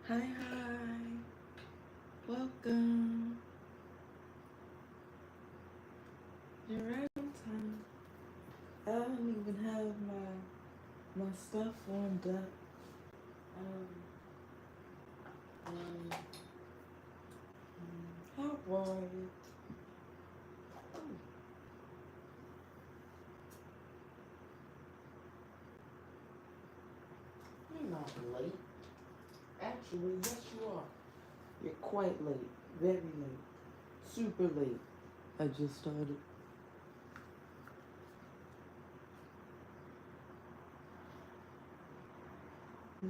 Hi, hi. Welcome. You're right on time. I don't even have my stuff warmed up. Um, how are you? You're not late. Actually, yes, you are. You're quite late. Very late. Super late. I just started.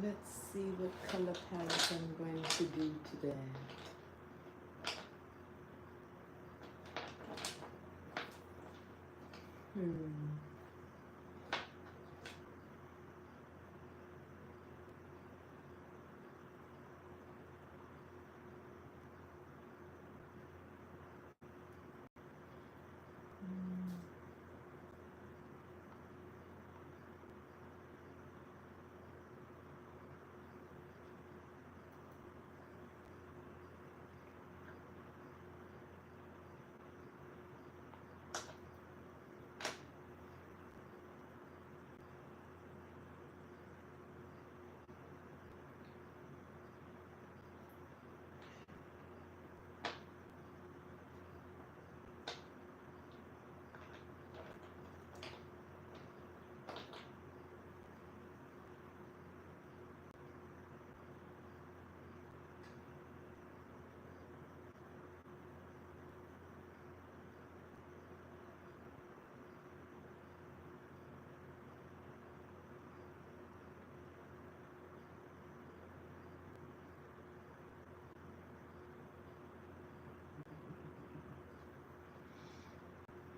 Let's see what color palette I'm going to do today. Hmm.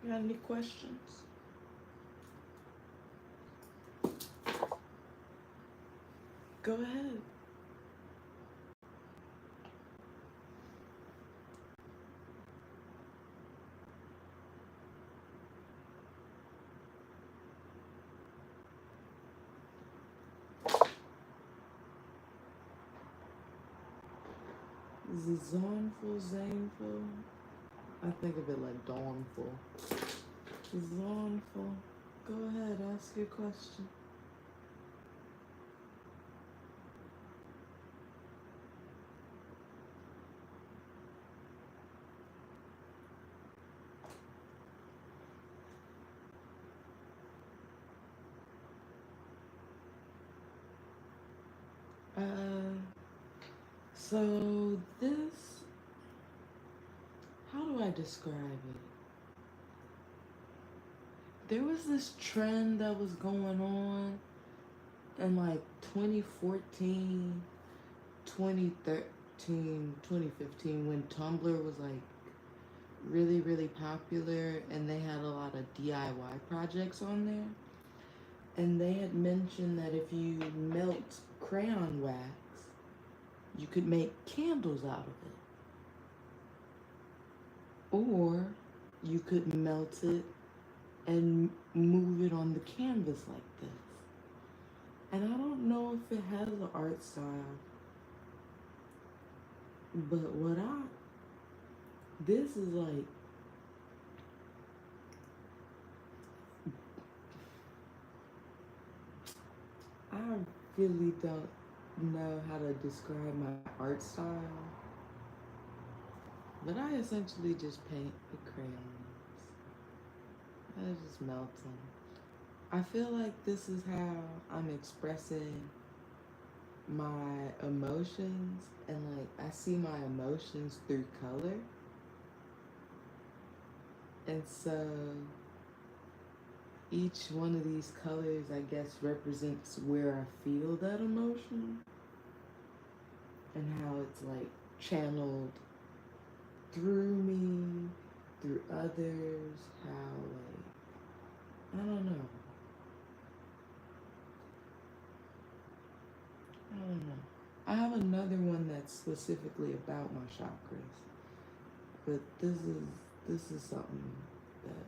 You got any questions? Go ahead. Is it zoneful, zaneful? I think of it like dawnful. Zoneful. Go ahead, ask your question. So this, how do I describe it? There was this trend that was going on in like 2014, 2013, 2015 when Tumblr was like really, really popular and they had a lot of DIY projects on there. And they had mentioned that if you melt crayon wax, you could make candles out of it. Or you could melt it and move it on the canvas like this. And I don't know if it has an art style, but this is like, I really don't know how to describe my art style, but I essentially just paint with crayons. I just melt them. I feel like this is how I'm expressing my emotions, and like I see my emotions through color. And so each one of these colors, I guess, represents where I feel that emotion and how it's like channeled through me, through others, how like, I don't know. I don't know. I have another one that's specifically about my chakras, but this is something that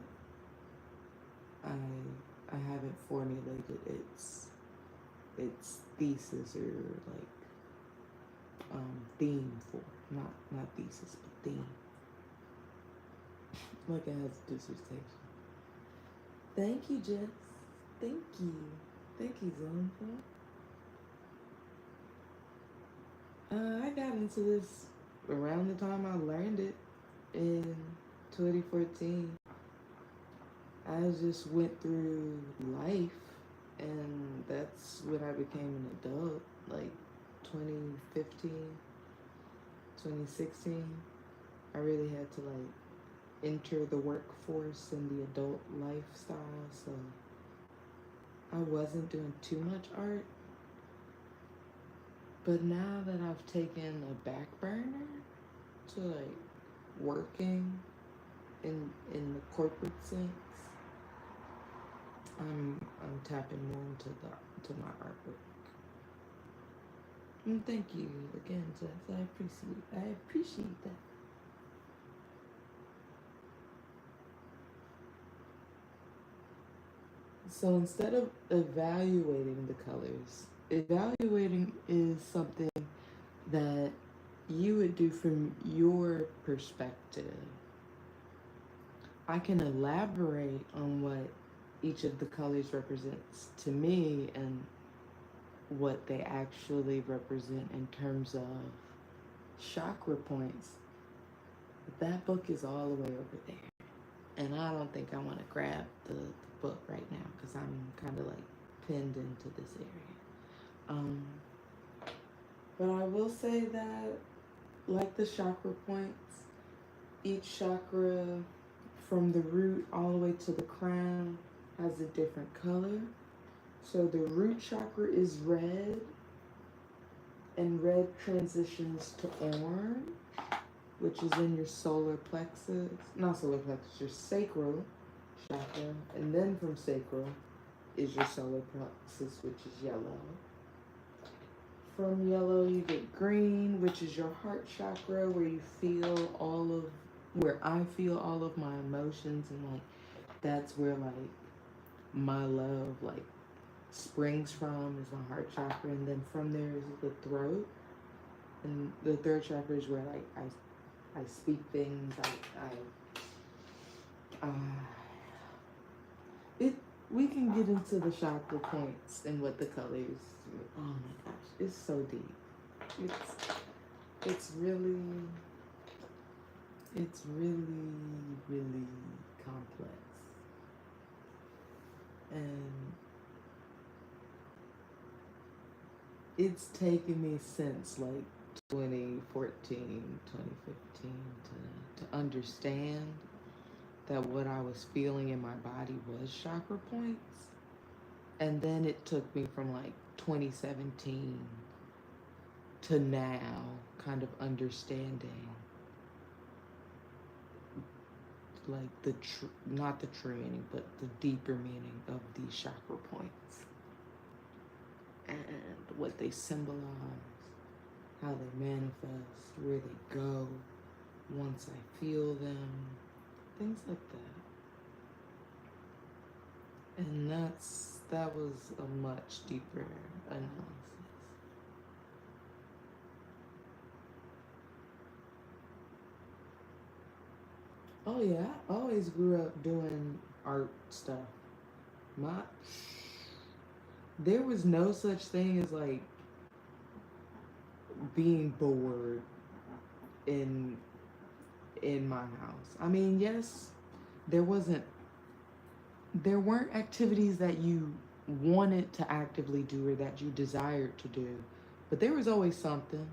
I haven't formulated its thesis or like theme for, not thesis but theme. Like it has dissertation. Thank you, Jess. Thank you. Thank you, Zonfa. I got into this around the time I learned it in 2014. I just went through life, and that's when I became an adult, like 2015, 2016. I really had to like enter the workforce and the adult lifestyle, so I wasn't doing too much art. But now that I've taken a back burner to like working in the corporate sense, I'm tapping more to my artwork. And thank you again, Jess. I appreciate that. So instead of evaluating the colors, evaluating is something that you would do from your perspective. I can elaborate on what each of the colors represents to me and what they actually represent in terms of chakra points. But that book is all the way over there. And I don't think I want to grab the book right now because I'm kind of like pinned into this area. But I will say that, like the chakra points, each chakra from the root all the way to the crown has a different color. So the root chakra is red, and red transitions to orange, which is in your solar plexus, not solar plexus, your sacral chakra, and then from sacral is your solar plexus, which is yellow. From yellow you get green, which is your heart chakra, where you feel where I feel all of my emotions, and like that's where like my love like springs from, is my heart chakra. And then from there is the throat, and the third chakra is where like I speak things. We can get into the chakra points and what the colors. Oh my gosh, it's so deep. It's really really complex. And it's taken me since like 2014, 2015 to understand that what I was feeling in my body was chakra points. And then it took me from like 2017 to now kind of understanding like not the true meaning, but the deeper meaning of these chakra points and what they symbolize, how they manifest, where they go once I feel them, things like that. And that was a much deeper analysis. Oh yeah, I always grew up doing art stuff. There was no such thing as like being bored in my house. I mean, yes, there weren't activities that you wanted to actively do or that you desired to do, but there was always something.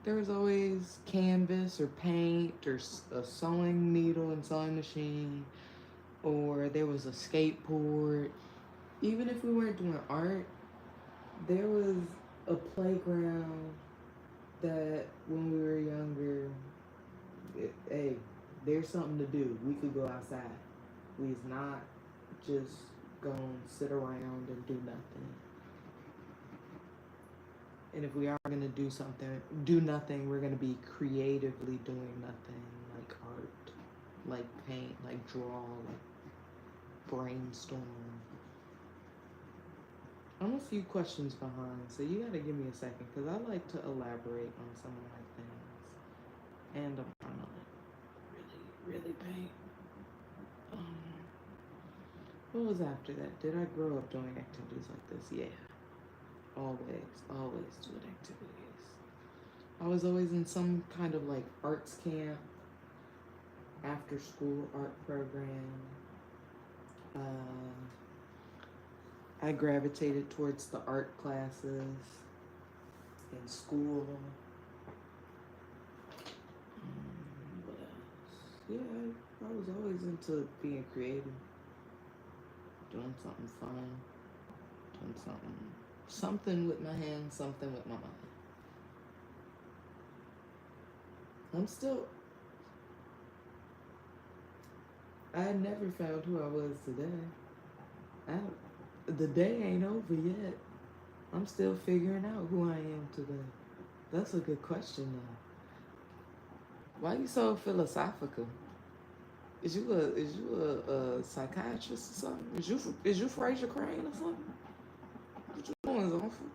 There was always canvas or paint or a sewing needle and sewing machine, or there was a skateboard. Even if we weren't doing art, there was a playground that when we were younger, hey, there's something to do. We could go outside. We's not just gonna sit around and do nothing. And if we are going to do something, do nothing, we're going to be creatively doing nothing, like art, like paint, like draw, like brainstorm. I'm a few questions behind, so you got to give me a second, because I like to elaborate on some of my things. And I'm trying to like really paint. What was after that? Did I grow up doing activities like this? Yeah. Always doing activities. I was always in some kind of like arts camp, after school art program. I gravitated towards the art classes in school. What else? Yeah, I was always into being creative, doing something fun, doing something with my hands, something with my mind. I had never found who I was today. The day ain't over yet. I'm still figuring out who I am today. That's a good question, though. Why are you so philosophical? Is you a psychiatrist or something? Is you Fraser Crane or something? What you doing, Zonfa?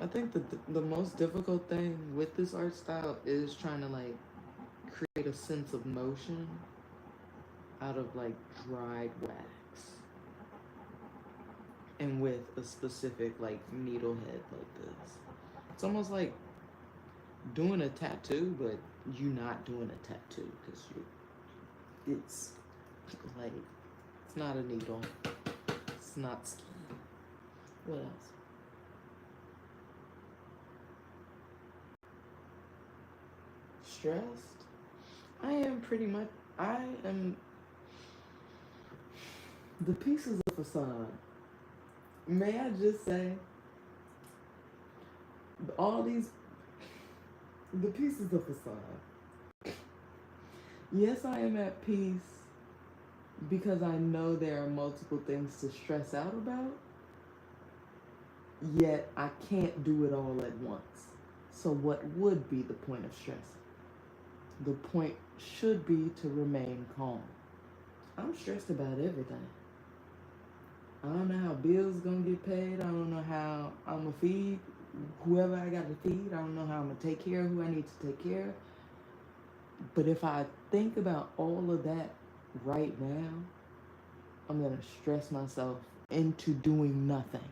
I think the most difficult thing with this art style is trying to like create a sense of motion out of like dried wax, and with a specific like needle head like this. It's almost like doing a tattoo, but you not doing a tattoo, because it's like, it's not a needle, it's not skin. What else? Stressed? I am the pieces of facade. May I just say, the pieces of facade. Yes, I am at peace because I know there are multiple things to stress out about, yet I can't do it all at once. So what would be the point of stress? The point should be to remain calm. I'm stressed about everything. I don't know how bills gonna get paid. I don't know how I'm gonna feed whoever I got to feed. I don't know how I'm gonna take care of who I need to take care of. But if I think about all of that right now, I'm gonna stress myself into doing nothing,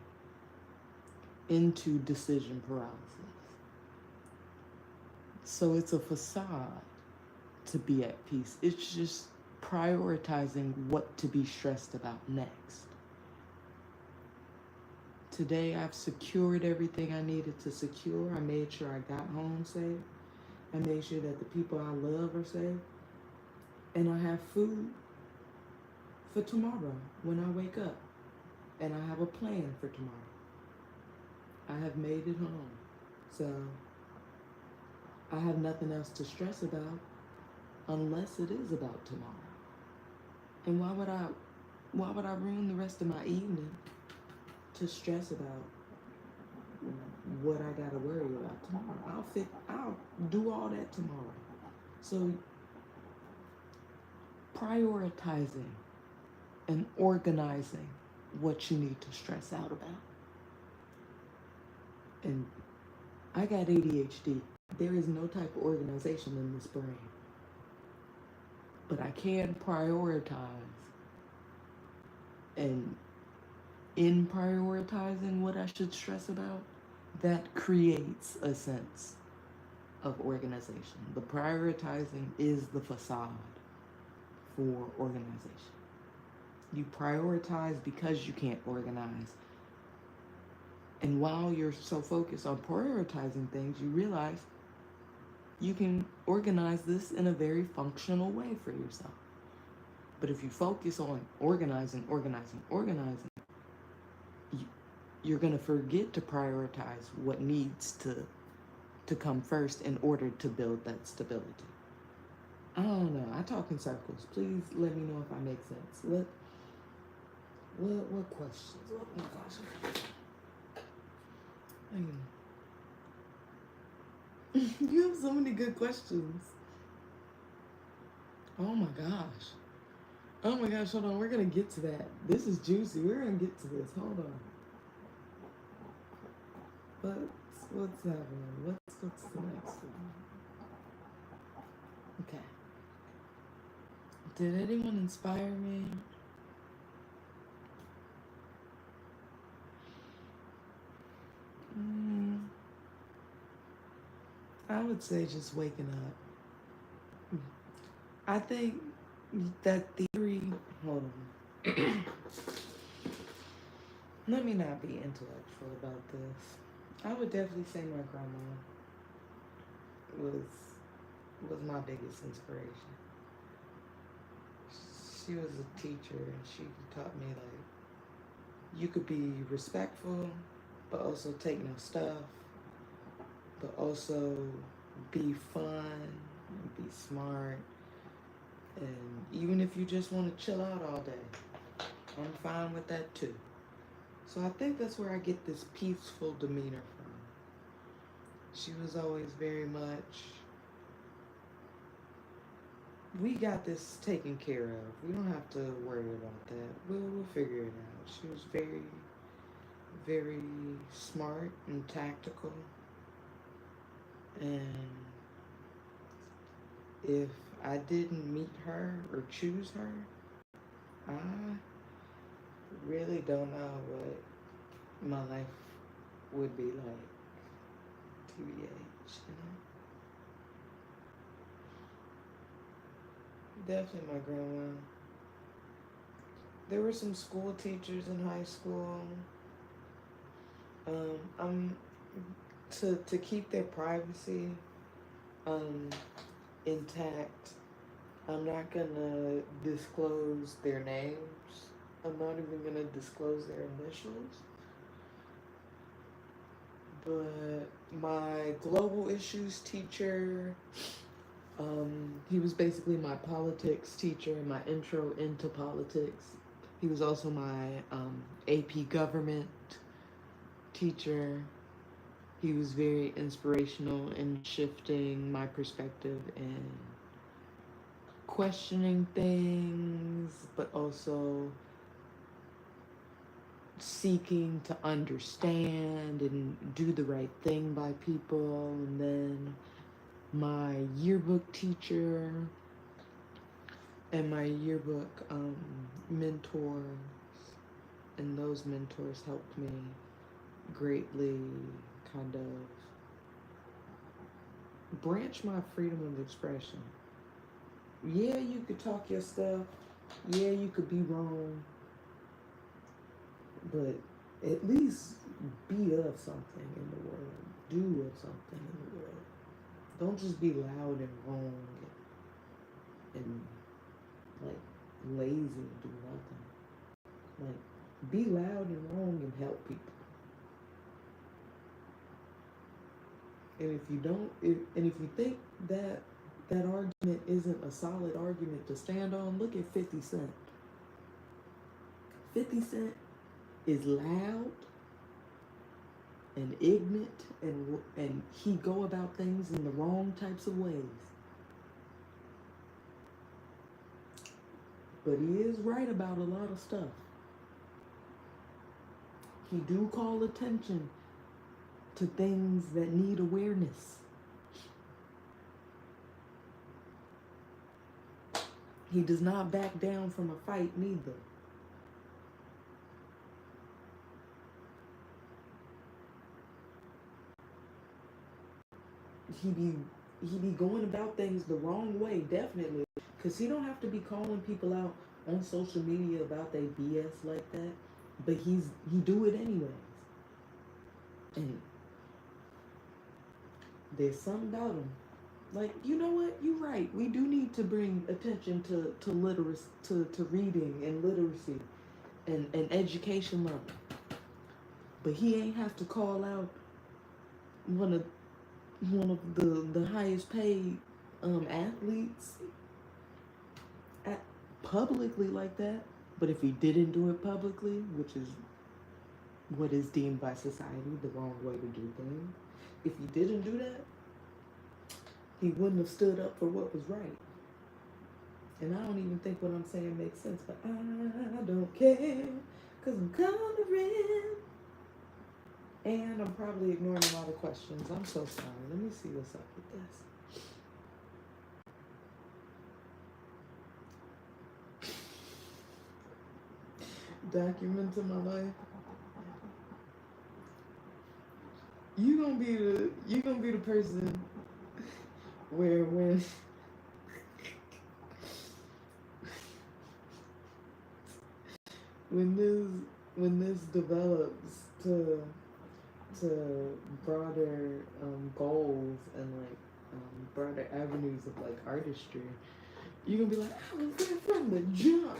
into decision paralysis. So it's a facade to be at peace. It's just prioritizing what to be stressed about next. Today I've secured everything I needed to secure. I made sure I got home safe. I made sure that the people I love are safe. And I have food for tomorrow when I wake up. And I have a plan for tomorrow. I have made it home. So I have nothing else to stress about unless it is about tomorrow. And why would I ruin the rest of my evening to stress about what I gotta worry about tomorrow? I'll do all that tomorrow. So prioritizing and organizing what you need to stress out about. And I got ADHD. There is no type of organization in this brain. But I can prioritize. And in prioritizing what I should stress about, that creates a sense of organization. The prioritizing is the facade for organization. You prioritize because you can't organize. And while you're so focused on prioritizing things, you realize you can organize this in a very functional way for yourself. But if you focus on organizing, you're going to forget to prioritize what needs to come first in order to build that stability. I don't know. I talk in circles. Please let me know if I make sense. What questions? What questions? You have so many good questions. Oh my gosh. Oh my gosh, hold on. We're going to get to that. This is juicy. We're going to get to this. Hold on. What's happening? What's the next one? Okay. Did anyone inspire me? I would say just waking up. I think that theory, hold on. Let me not be intellectual about this. I would definitely say my grandma was my biggest inspiration. She was a teacher and she taught me like you could be respectful but also take no stuff, but also be fun and be smart. And even if you just want to chill out all day, I'm fine with that too. So I think that's where I get this peaceful demeanor from. She was always very much, we got this taken care of. We don't have to worry about that. We'll figure it out. She was very, very smart and tactical. And if I didn't meet her or choose her, I really don't know what my life would be like, TBH, you know? Definitely my grandma. There were some school teachers in high school. To keep their privacy intact, I'm not gonna disclose their names. I'm not even gonna disclose their initials. But my global issues teacher, he was basically my politics teacher, my intro into politics. He was also my AP government teacher. He was very inspirational in shifting my perspective and questioning things, but also seeking to understand and do the right thing by people. And then my yearbook teacher and my yearbook mentors, and those mentors helped me greatly kind of branch my freedom of expression. Yeah, you could talk your stuff. Yeah, you could be wrong. But at least be of something in the world. Do of something in the world. Don't just be loud and wrong and like lazy and do nothing. Like, be loud and wrong and help people. And if you don't, and if you think that that argument isn't a solid argument to stand on, look at 50 Cent. 50 Cent is loud and ignorant, and he go about things in the wrong types of ways. But he is right about a lot of stuff. He do call attention to things that need awareness. He does not back down from a fight neither. He be going about things the wrong way, definitely. Because he don't have to be calling people out on social media about their BS like that. But he do it anyways. And there's something about him. Like, you know what? You're right. We do need to bring attention to literacy, to reading and literacy and education level. But he ain't have to call out one of the highest paid athletes publicly like that. But if he didn't do it publicly, which is what is deemed by society the wrong way to do things, if he didn't do that, he wouldn't have stood up for what was right. And I don't even think what I'm saying makes sense, but I don't care, because I'm coloring. And I'm probably ignoring a lot of questions. I'm so sorry. Let me see what's up with this. Documenting my life. You gonna be the person where when this develops to broader goals and like broader avenues of like artistry, you're gonna be like, I was there from the jump.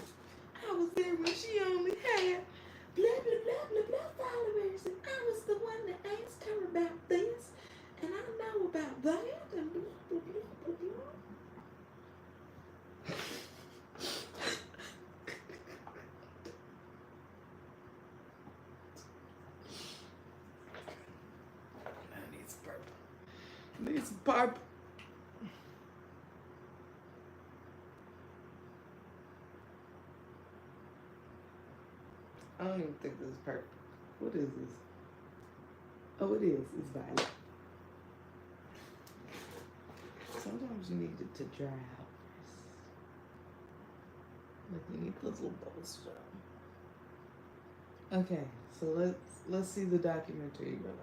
I was there when she only had blah blah blah blah blah followers, and I was the one that asked her about this, and I know about that, and blah blah blah blah blah. I need some purple. Need some purple. I don't even think this is purple. What is this? Oh, it is. It's violet. Sometimes you need it to dry out first. Like you need those little bubbles down. Okay, so let's see the documentary you're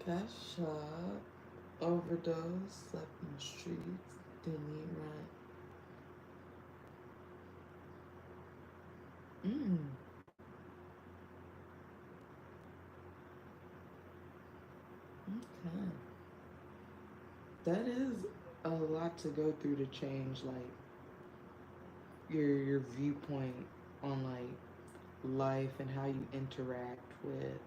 like. Cash shot, overdose, slept in the streets, didn't eat right. Okay. That is a lot to go through to change like your viewpoint on like life and how you interact with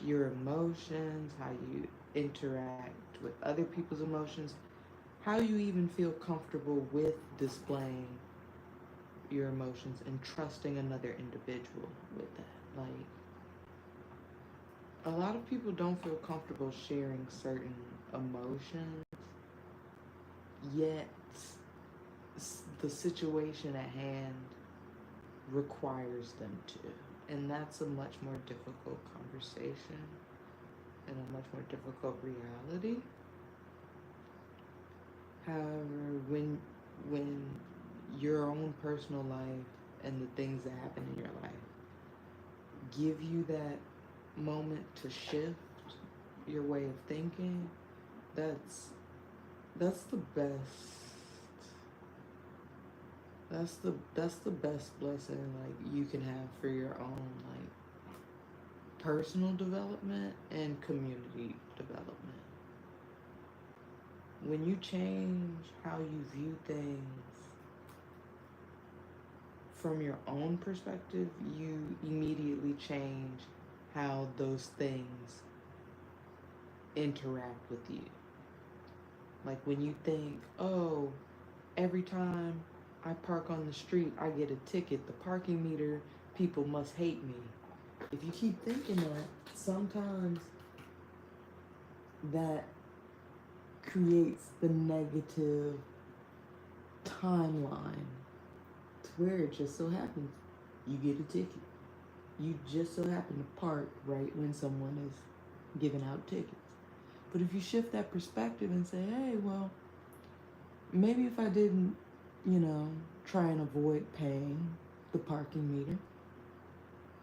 your emotions, how you interact with other people's emotions, how you even feel comfortable with displaying your emotions and trusting another individual with that. Like, a lot of people don't feel comfortable sharing certain emotions, yet the situation at hand requires them to. And that's a much more difficult conversation and a much more difficult reality. However, when your own personal life and the things that happen in your life give you that moment to shift your way of thinking, that's the best. That's the best blessing like you can have for your own like personal development and community development. When you change how you view things from your own perspective, you immediately change how those things interact with you. Like when you think, oh, every time I park on the street, I get a ticket. The parking meter people must hate me. If you keep thinking that, sometimes that creates the negative timeline to where it just so happens you get a ticket. You just so happen to park right when someone is giving out tickets. But if you shift that perspective and say, hey, well, maybe if I didn't, try and avoid paying the parking meter,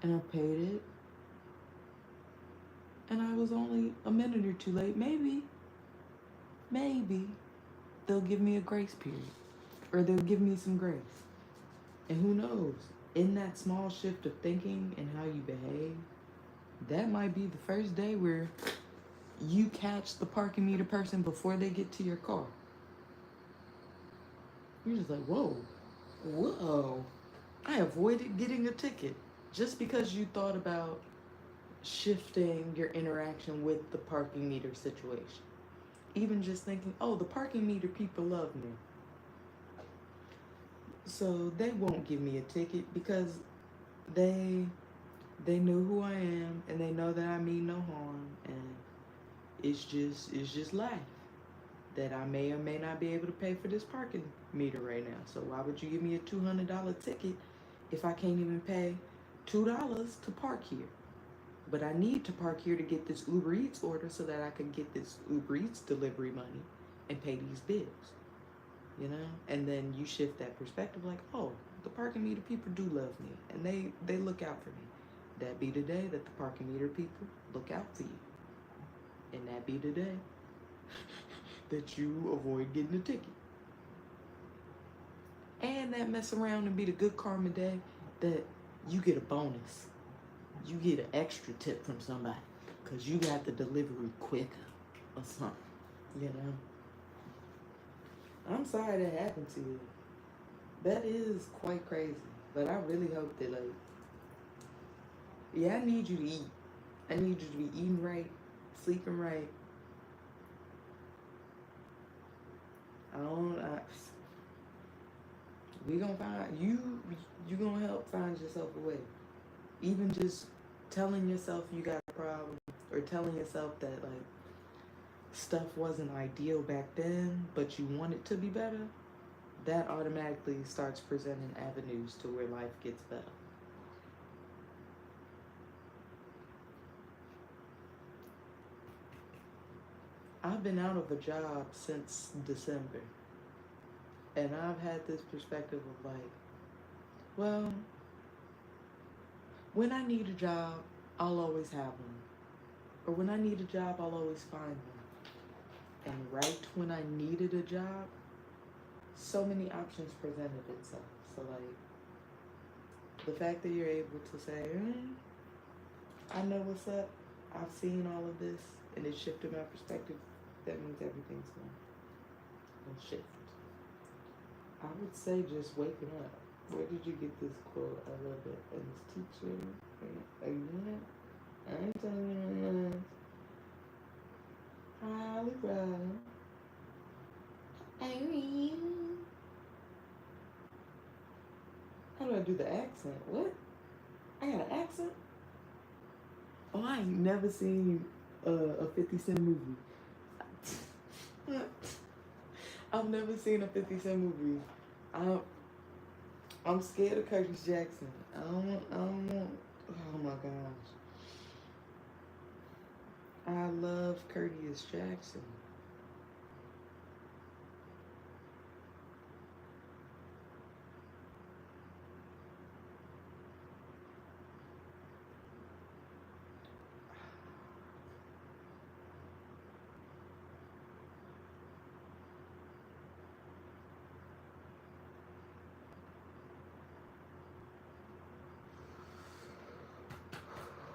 and I paid it, and I was only a minute or two late, maybe they'll give me a grace period, or they'll give me some grace. And who knows, in that small shift of thinking and how you behave, that might be the first day where you catch the parking meter person before they get to your car. You're just like, whoa, I avoided getting a ticket just because you thought about shifting your interaction with the parking meter situation. Even just thinking, oh, the parking meter people love me. So they won't give me a ticket because they they know who I am and they know that I mean no harm, and it's just life that I may or may not be able to pay for this parking meter right now. So why would you give me a $200 ticket if I can't even pay $2 to park here? But I need to park here to get this Uber Eats order so that I can get this Uber Eats delivery money and pay these bills, you know? And then you shift that perspective like, oh, the parking meter people do love me and they look out for me. That be the day that the parking meter people look out for you. And that be the day that you avoid getting a ticket. And that mess around and be the good karma day that you get a bonus. You get an extra tip from somebody because you got the delivery quicker or something, you know? I'm sorry that happened to you. That is quite crazy. But I really hope that, like, yeah, I need you to eat. I need you to be eating right, sleeping right. We gonna find you gonna help find yourself a way. Even just telling yourself you got a problem or telling yourself that like stuff wasn't ideal back then, but you want it to be better, that automatically starts presenting avenues to where life gets better. I've been out of a job since December, and I've had this perspective of like, well, when I need a job, I'll always have one. Or when I need a job, I'll always find one. And right when I needed a job, so many options presented itself. So like, the fact that you're able to say, I know what's up, I've seen all of this, and it shifted my perspective, that means everything's gonna shift. I would say just waking up. Where did you get this quote? I love it. And this teacher, are you in it? I ain't telling you Holly Brown. Irene. How do I do the accent? What? I got an accent? Oh, I ain't never seen a 50 Cent movie. I've never seen a 50 Cent movie. I'm scared of Curtis Jackson. I don't want, oh my gosh. I love Curtis Jackson.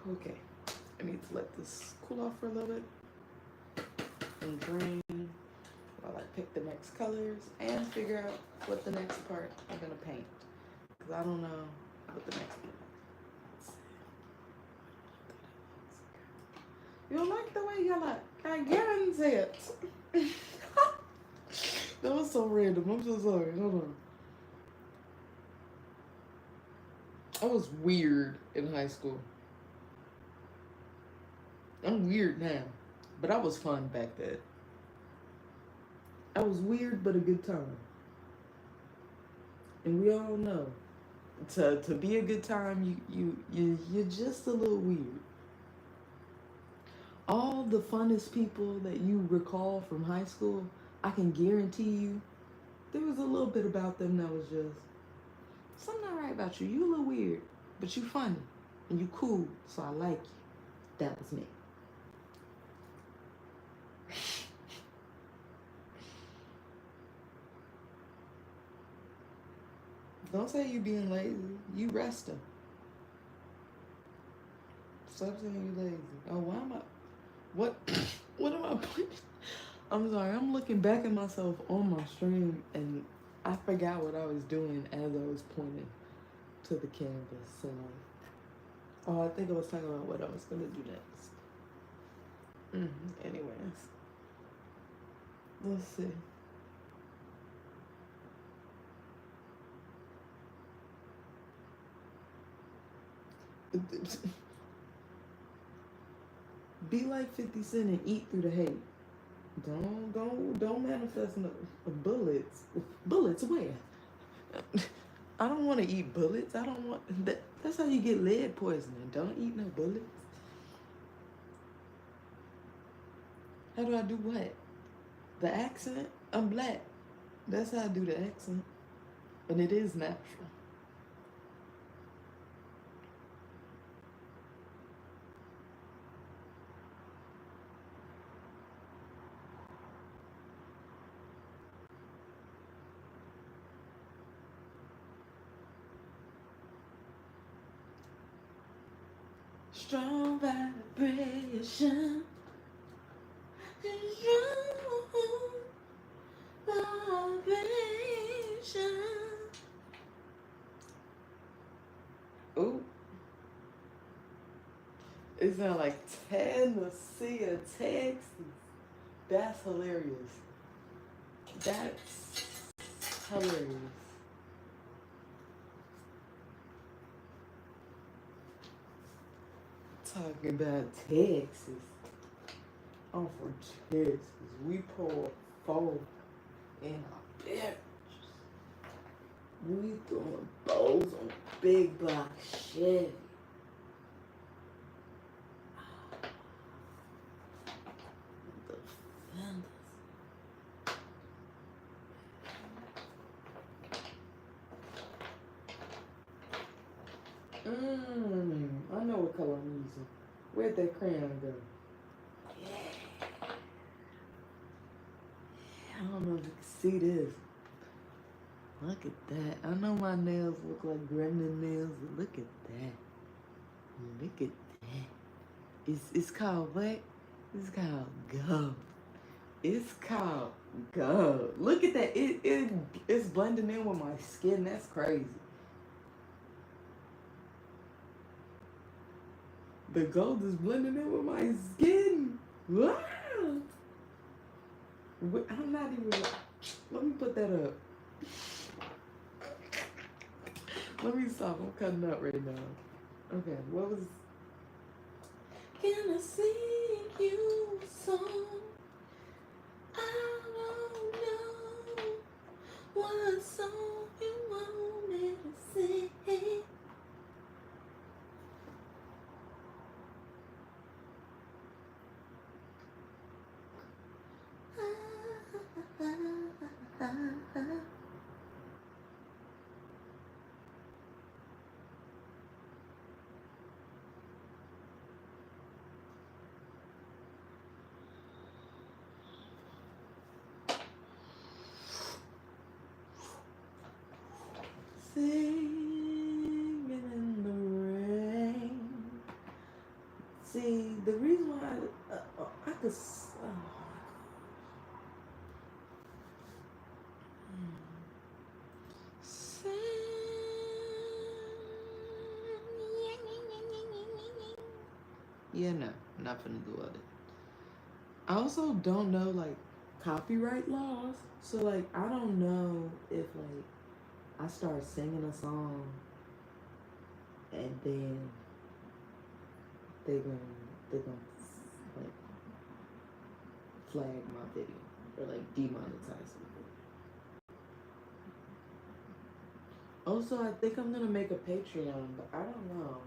Okay, I need to let this cool off for a little bit and drain while I pick the next colors and figure out what the next part I'm gonna paint. Because I don't know what the next part is. You don't like the way you like, I guarantee it. That was so random. I'm so sorry. Hold on. I was weird in high school. I'm weird now, but I was fun back then. I was weird, but a good time. And we all know, to be a good time, you're just a little weird. All the funnest people that you recall from high school, I can guarantee you, there was a little bit about them that was just something not right about you. You a little weird, but you funny and you cool, so I like you. That was me. Don't say you being lazy. You resting. Stop saying you lazy. Oh, why am I? What? What am I putting? I'm sorry. I'm looking back at myself on my stream, and I forgot what I was doing as I was pointing to the canvas. So, oh, I think I was talking about what I was gonna do next. Anyways, let's see. Be like 50 Cent and eat through the hate. Don't manifest no bullets. Bullets where? I don't want to eat bullets. I don't want that. That's how you get lead poisoning. Don't eat no bullets. How do I do what? The accent? I'm black. That's how I do the accent. And it is natural. Strong vibration. Strong vibration. Ooh. It sounds like Tennessee or Texas. That's hilarious. That's hilarious. Talking about Texas. I'm from Texas. We pour four in our bitch. We throwing bowls on big block Chevy. I know what color I'm using. Where'd that crayon go? Yeah. I don't know if you can see this. Look at that. I know my nails look like gremlin nails, but look at that. Look at that. It's called what? It's called gold. It's called gold. Look at that. It's blending in with my skin. That's crazy. The gold is blending in with my skin. Wow. I'm not even. Let me put that up. Let me stop. I'm cutting up right now. Okay, what was. Can I sing you a song? I don't know what song you want me to sing. Singing in the rain. See, the reason why I could. Yeah, no, not finna do all that. I also don't know like copyright laws, so like I don't know if like I start singing a song and then they're gonna like flag my video or like demonetize it. Also, I think I'm gonna make a Patreon, but I don't know.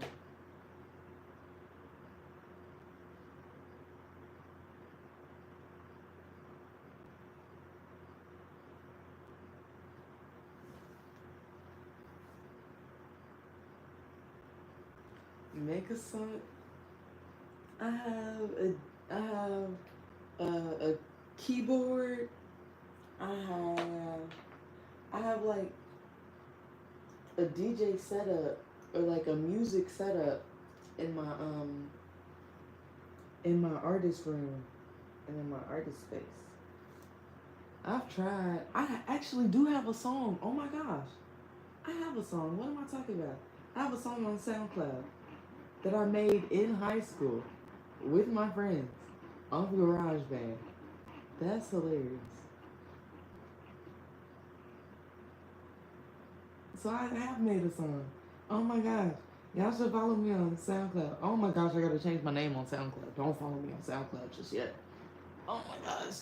Make a song. I have a keyboard. I have like a DJ setup or like a music setup in my artist room and in my artist space. I've tried. I actually do have a song. Oh my gosh. I have a song. What am I talking about? I have a song on SoundCloud that I made in high school with my friends on GarageBand. That's hilarious. So I have made a song. Oh my gosh. Y'all should follow me on SoundCloud. Oh my gosh, I gotta change my name on SoundCloud. Don't follow me on SoundCloud just yet. Oh my gosh.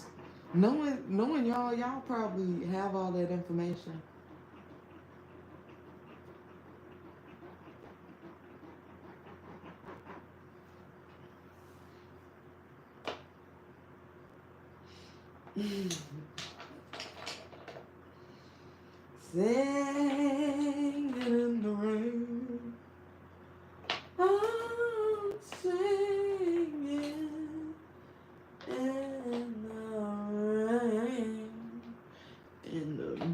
Knowing y'all probably have all that information. Singing in the rain. I'm singing in the rain. In the rain.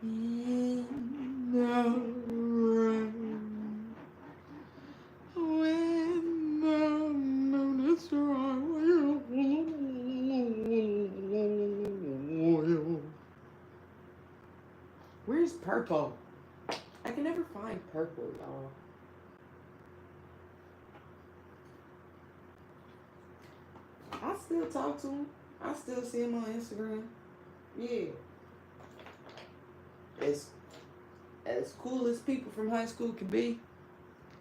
In the rain. When the moon is dry. Where's purple? I can never find purple, y'all. I still talk to him. I still see him on Instagram. Yeah. As cool as people from high school can be,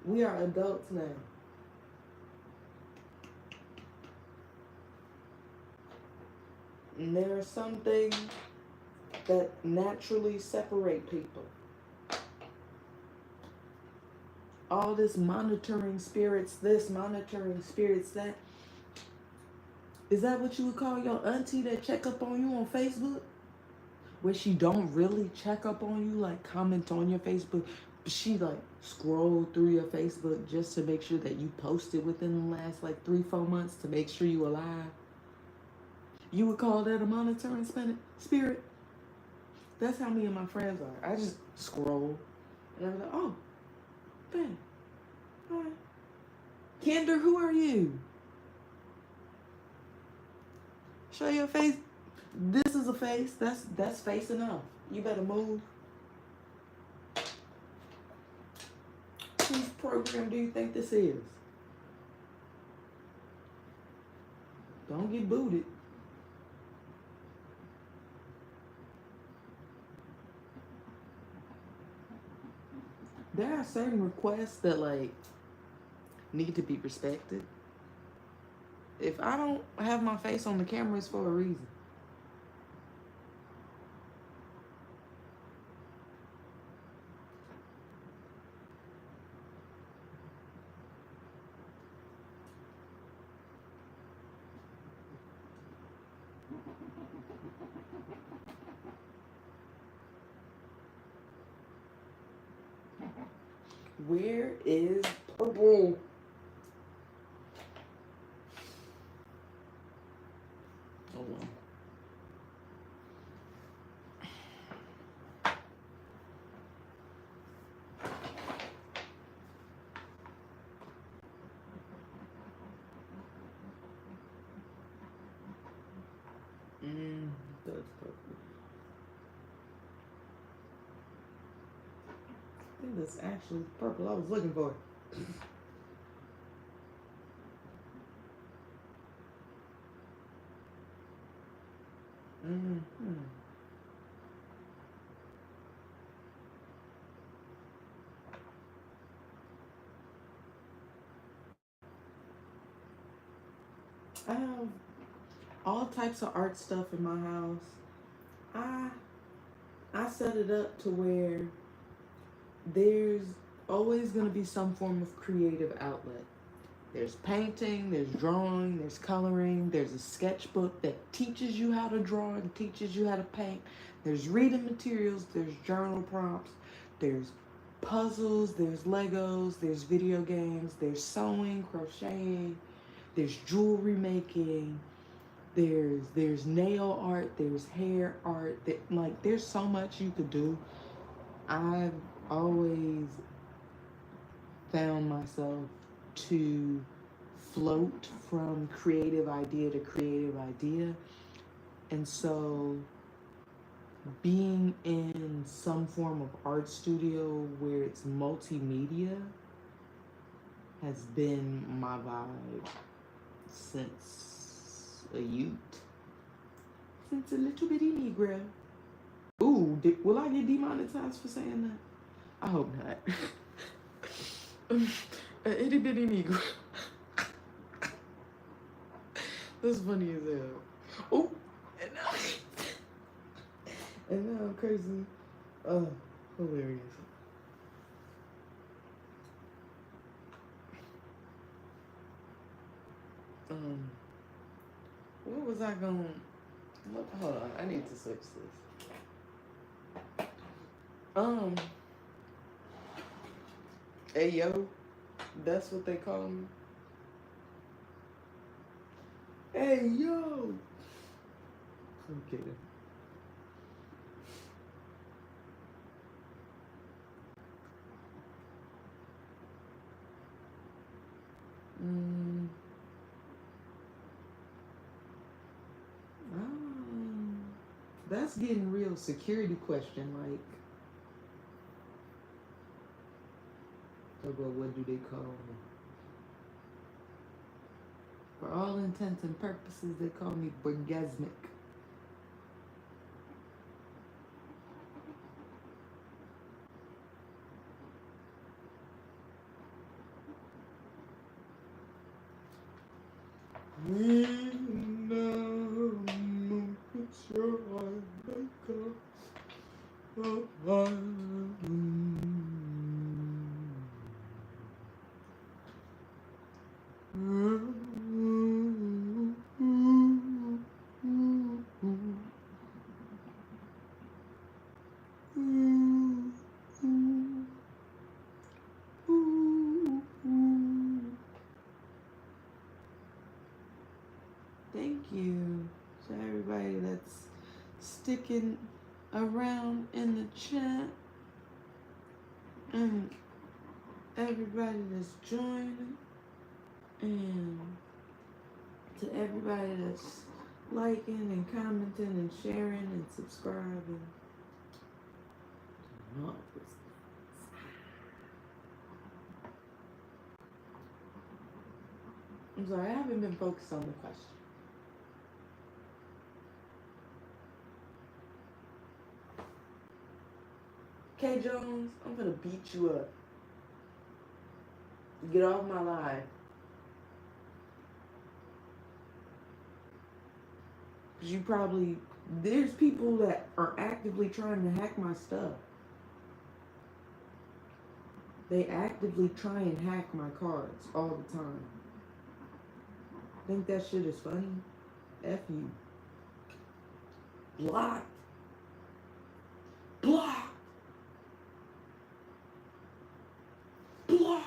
we are adults now. And there are some things that naturally separate people. All this monitoring spirits, this monitoring spirits, that. Is that what you would call your auntie that check up on you on Facebook? Where she don't really check up on you, like comment on your Facebook, but she like scroll through your Facebook just to make sure that you posted within the last like 3-4 months to make sure you alive. You would call that a monitoring spirit? That's how me and my friends are. I just scroll and I'm like, oh, bang. Hi. Kinder, who are you? Show your face. This is a face. That's face enough. You better move. Whose program do you think this is? Don't get booted. There are certain requests that like need to be respected. If I don't have my face on the camera, it's for a reason. Where is purple? Hold on. That's purple. I think that's actually purple I was looking for. I have all types of art stuff in my house. I set it up to where there's always going to be some form of creative outlet. There's painting, there's drawing, there's coloring, there's a sketchbook that teaches you how to draw and teaches you how to paint. There's reading materials, there's journal prompts, there's puzzles, there's Legos, there's video games, there's sewing, crocheting, there's jewelry making, there's nail art, there's hair art, like there's so much you could do. I've always found myself to float from creative idea to creative idea, and so being in some form of art studio where it's multimedia has been my vibe since a youth, since a little bitty Negro. Ooh, will I get demonetized for saying that? I hope not. An itty bitty nigga. That's funny as hell. Oh, and now I'm crazy. Hilarious. What was I going? Hold on, I need to switch this. Hey yo, that's what they call me. Hey yo. I'm kidding. That's getting real security question, like, about what do they call me? For all intents and purposes, they call me Boargazmic. Thank you to everybody that's sticking around in the chat and everybody that's joining and to everybody that's liking and commenting and sharing and subscribing. I'm sorry, I haven't been focused on the question. K Jones, I'm gonna beat you up. Get off my live. Cause there's people that are actively trying to hack my stuff. They actively try and hack my cards all the time. Think that shit is funny? F you. Blocked. Blocked. Blocked.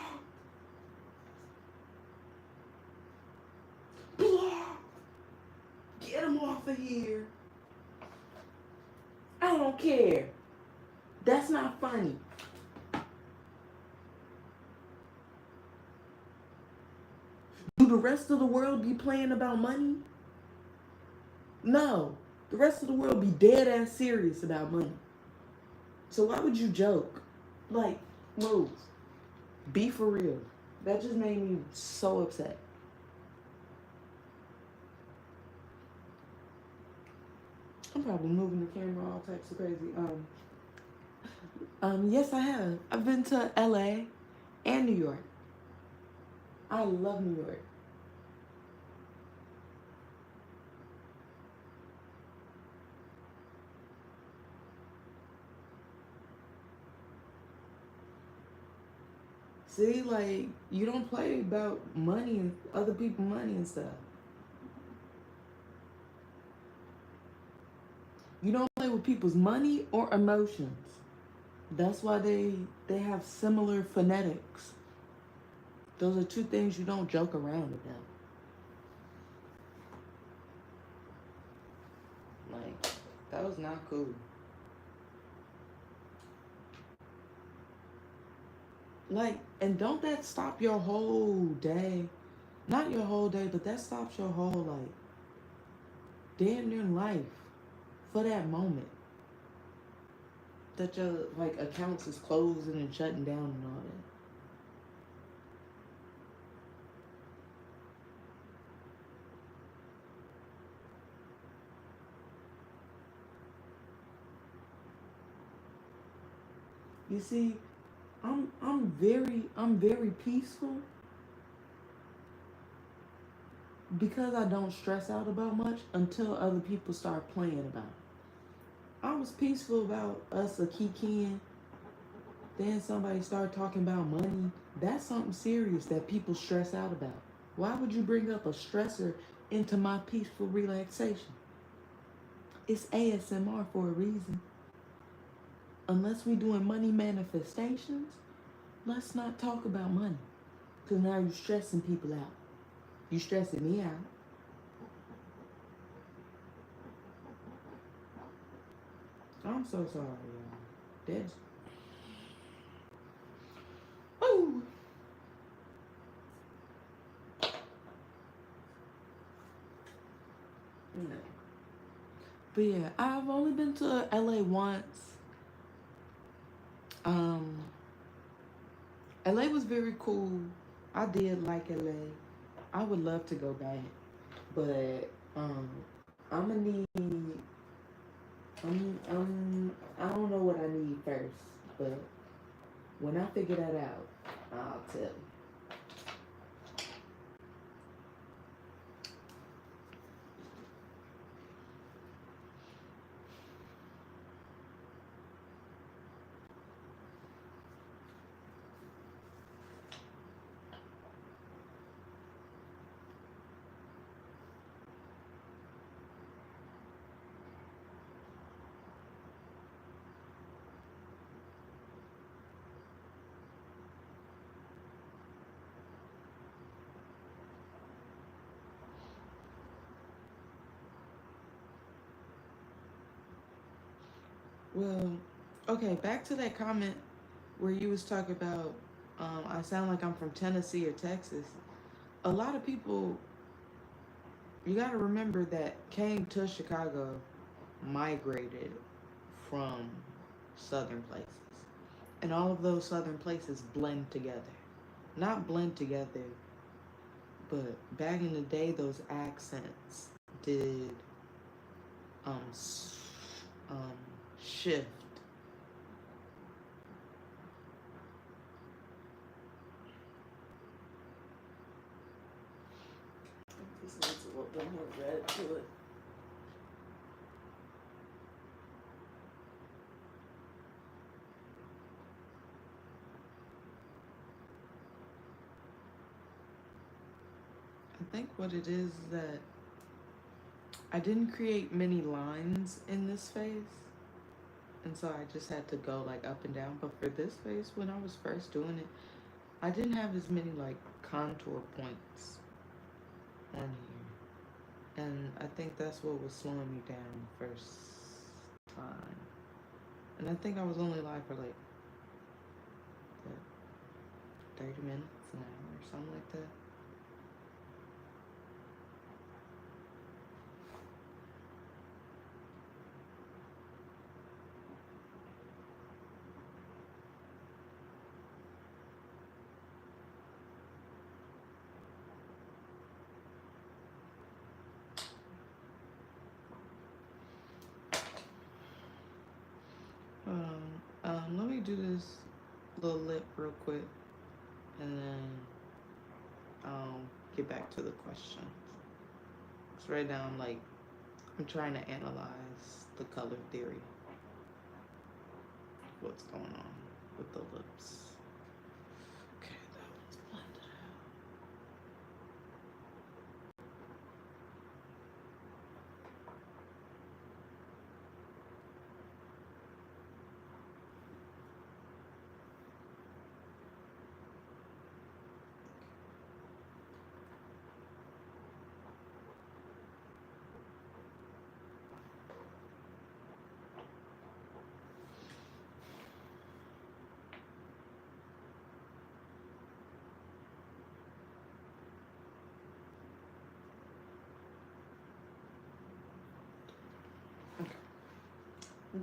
Blocked. Get him off of here. I don't care. That's not funny. Do the rest of the world be playing about money? No. The rest of the world be dead ass serious about money. So why would you joke? Like, move. Be for real. That just made me so upset. I'm probably moving the camera all types of crazy. Yes, I have. I've been to LA and New York. I love New York. See, like, you don't play about money and other people's money and stuff. You don't play with people's money or emotions. That's why they have similar phonetics. Those are two things you don't joke around about. Like, that was not cool. Like, and don't that stop your whole day? Not your whole day, but that stops your whole, like, damn near life for that moment. That your, like, accounts is closing and shutting down and all that. You see, I'm very peaceful because I don't stress out about much until other people start playing about it. I was peaceful about us a kikiing. Then somebody started talking about money. That's something serious that people stress out about. Why would you bring up a stressor into my peaceful relaxation? It's ASMR for a reason. Unless we doing money manifestations, let's not talk about money. Because now you're stressing people out. You stressing me out. I'm so sorry, y'all. That's... Ooh. No. But yeah, I've only been to LA once. Um, LA was very cool. I did like LA. I would love to go back, but I'm gonna need. I don't know what I need first, but when I figure that out, I'll tell you. Well, okay, back to that comment where you was talking about I sound like I'm from Tennessee or Texas. A lot of people, you got to remember that came to Chicago, migrated from southern places. And all of those southern places blend together. Not blend together, but back in the day, those accents did um, shift. This needs a little bit more red to it. I think what it is that I didn't create many lines in this face, and so I just had to go like up and down. But for this face, when I was first doing it, I didn't have as many like contour points on here, and I think that's what was slowing me down the first time. And I think I was only live for like what, 30 minutes, an hour, or something like that. Let me do this little lip real quick, and then I'll get back to the questions. So right now I'm trying to analyze the color theory. What's going on with the lips? Okay, that one's blended out.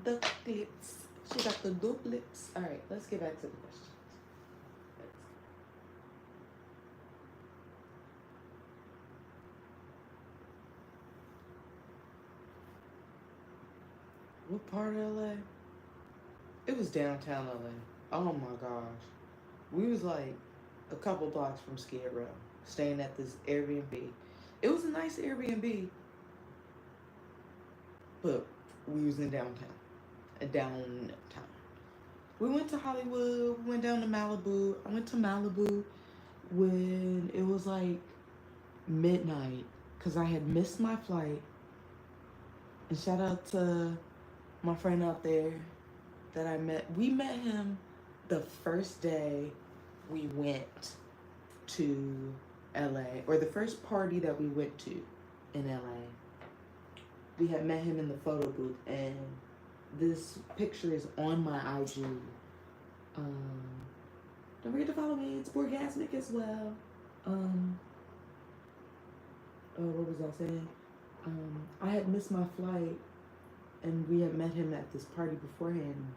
The lips. She got the dope lips. All right, let's get back to the questions. What part of LA? It was downtown LA. Oh my gosh. We was like a couple blocks from Skid Row, staying at this Airbnb. It was a nice Airbnb, but we was in downtown. We went to Hollywood. We went down to Malibu. I went to Malibu when it was like midnight because I had missed my flight. And shout out to my friend out there that I met. We met him the first day we went to LA, or the first party that we went to in LA. We had met him in the photo booth, and this picture is on my IG. Don't forget to follow me. It's Boargazmic as well. What was I saying? I had missed my flight, and we had met him at this party beforehand.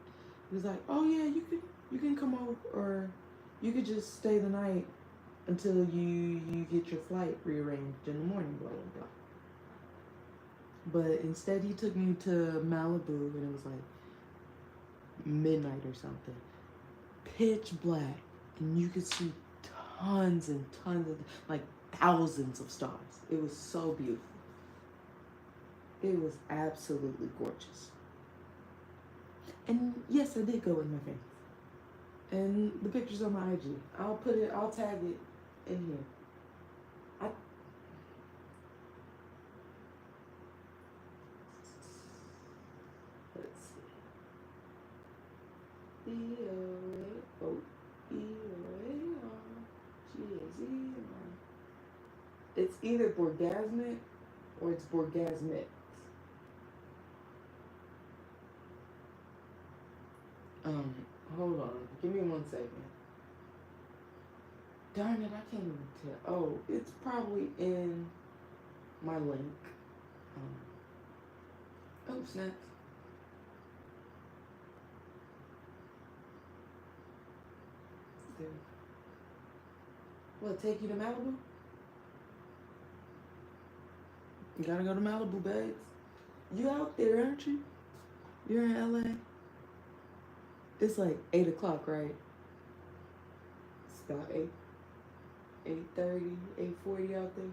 He was like, "Oh yeah, you can come over, or you could just stay the night until you get your flight rearranged in the morning." Blah blah blah. But instead, he took me to Malibu, and it was like midnight or something, pitch black, and you could see tons and tons of, like, thousands of stars. It was so beautiful. It was absolutely gorgeous. And yes, I did go with my friends. And the picture's on my IG. I'll tag it in here. Let's see. It's either Boargazmic or it's Boargazmic. Hold on. Give me 1 second. Darn it, I can't even tell. Oh, it's probably in my link. Oh, snaps. There. What, take you to Malibu? You gotta go to Malibu, babes. You out there, aren't you? You're in LA. It's like 8 o'clock, right? It's about 8:30, 8:40 out there.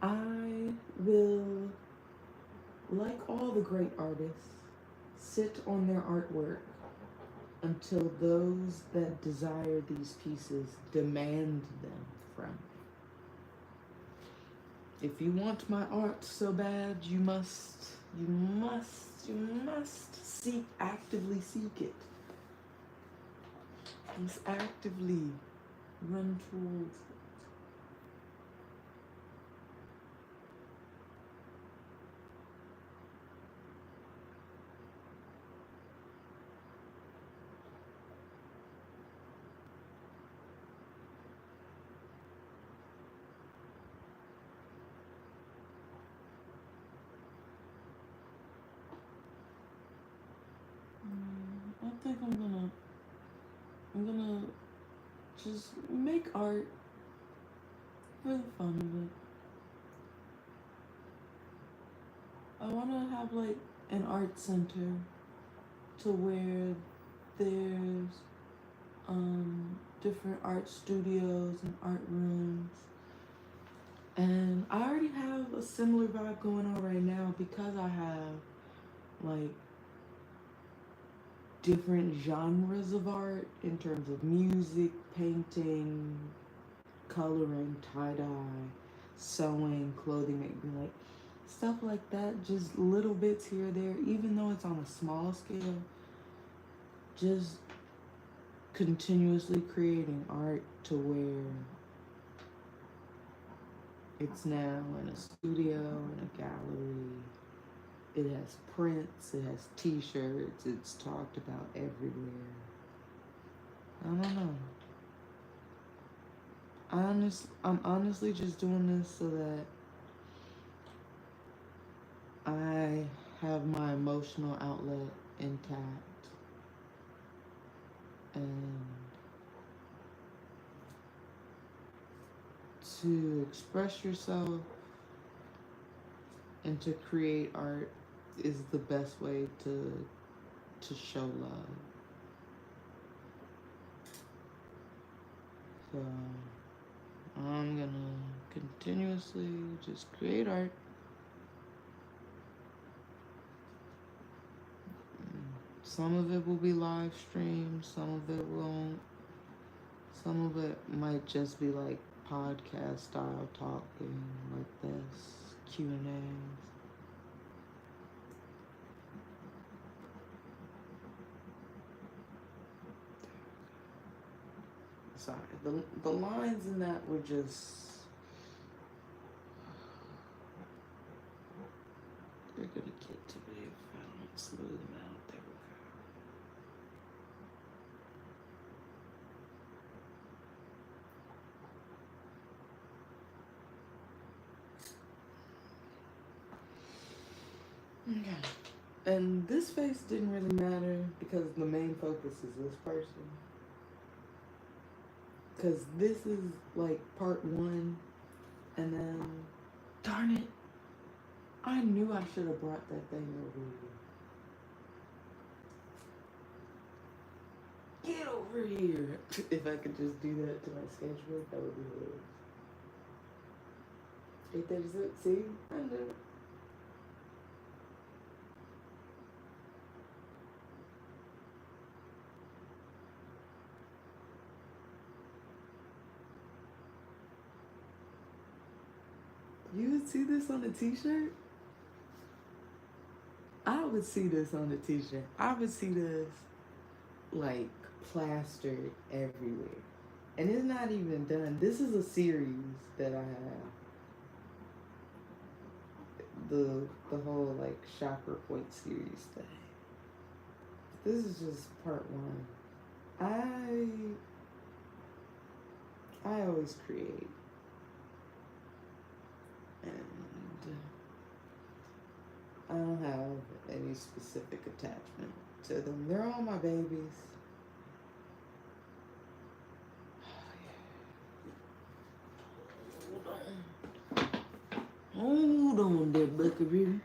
I will, like all the great artists, sit on their artwork until those that desire these pieces demand them from me. If you want my art so bad, you must actively seek it. You must actively run towards it. I think I'm gonna just make art for the fun of it. I wanna have like an art center to where there's different art studios and art rooms. And I already have a similar vibe going on right now because I have like different genres of art in terms of music, painting, coloring, tie-dye, sewing, clothing making, like stuff like that, just little bits here or there, even though it's on a small scale, just continuously creating art to where it's now in a studio, in a gallery. It has prints, it has t-shirts, it's talked about everywhere. I don't know. I'm honestly just doing this so that I have my emotional outlet intact. And to express yourself and to create art is the best way to show love. So I'm gonna continuously just create art. Some of it will be live streamed, some of it won't. Some of it might just be like podcast style talking like this, Q&As. Sorry, the lines in that were just, they're gonna get to me if I don't smooth them out. There we go. Okay. And this face didn't really matter because the main focus is this person. Because this is like part 1, and then, darn it, I knew I should have brought that thing over here. Get over here. If I could just do that to my sketchbook, that would be hilarious. 836, see? I knew it. You would see this on a t-shirt? I would see this on a t-shirt. I would see this like plastered everywhere. And it's not even done. This is a series that I have. The whole like chakra point series thing. This is just part 1. I always create. And I don't have any specific attachment to them. They're all my babies. Hold on there, Buckaroo.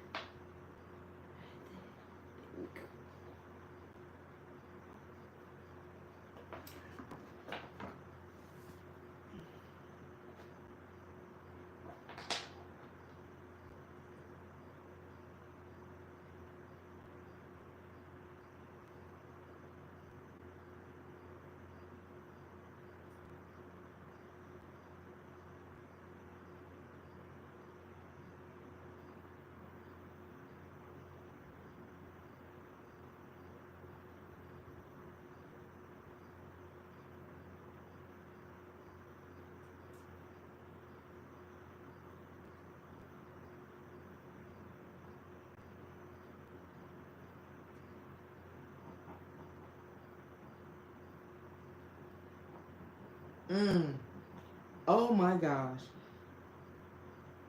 Oh my gosh.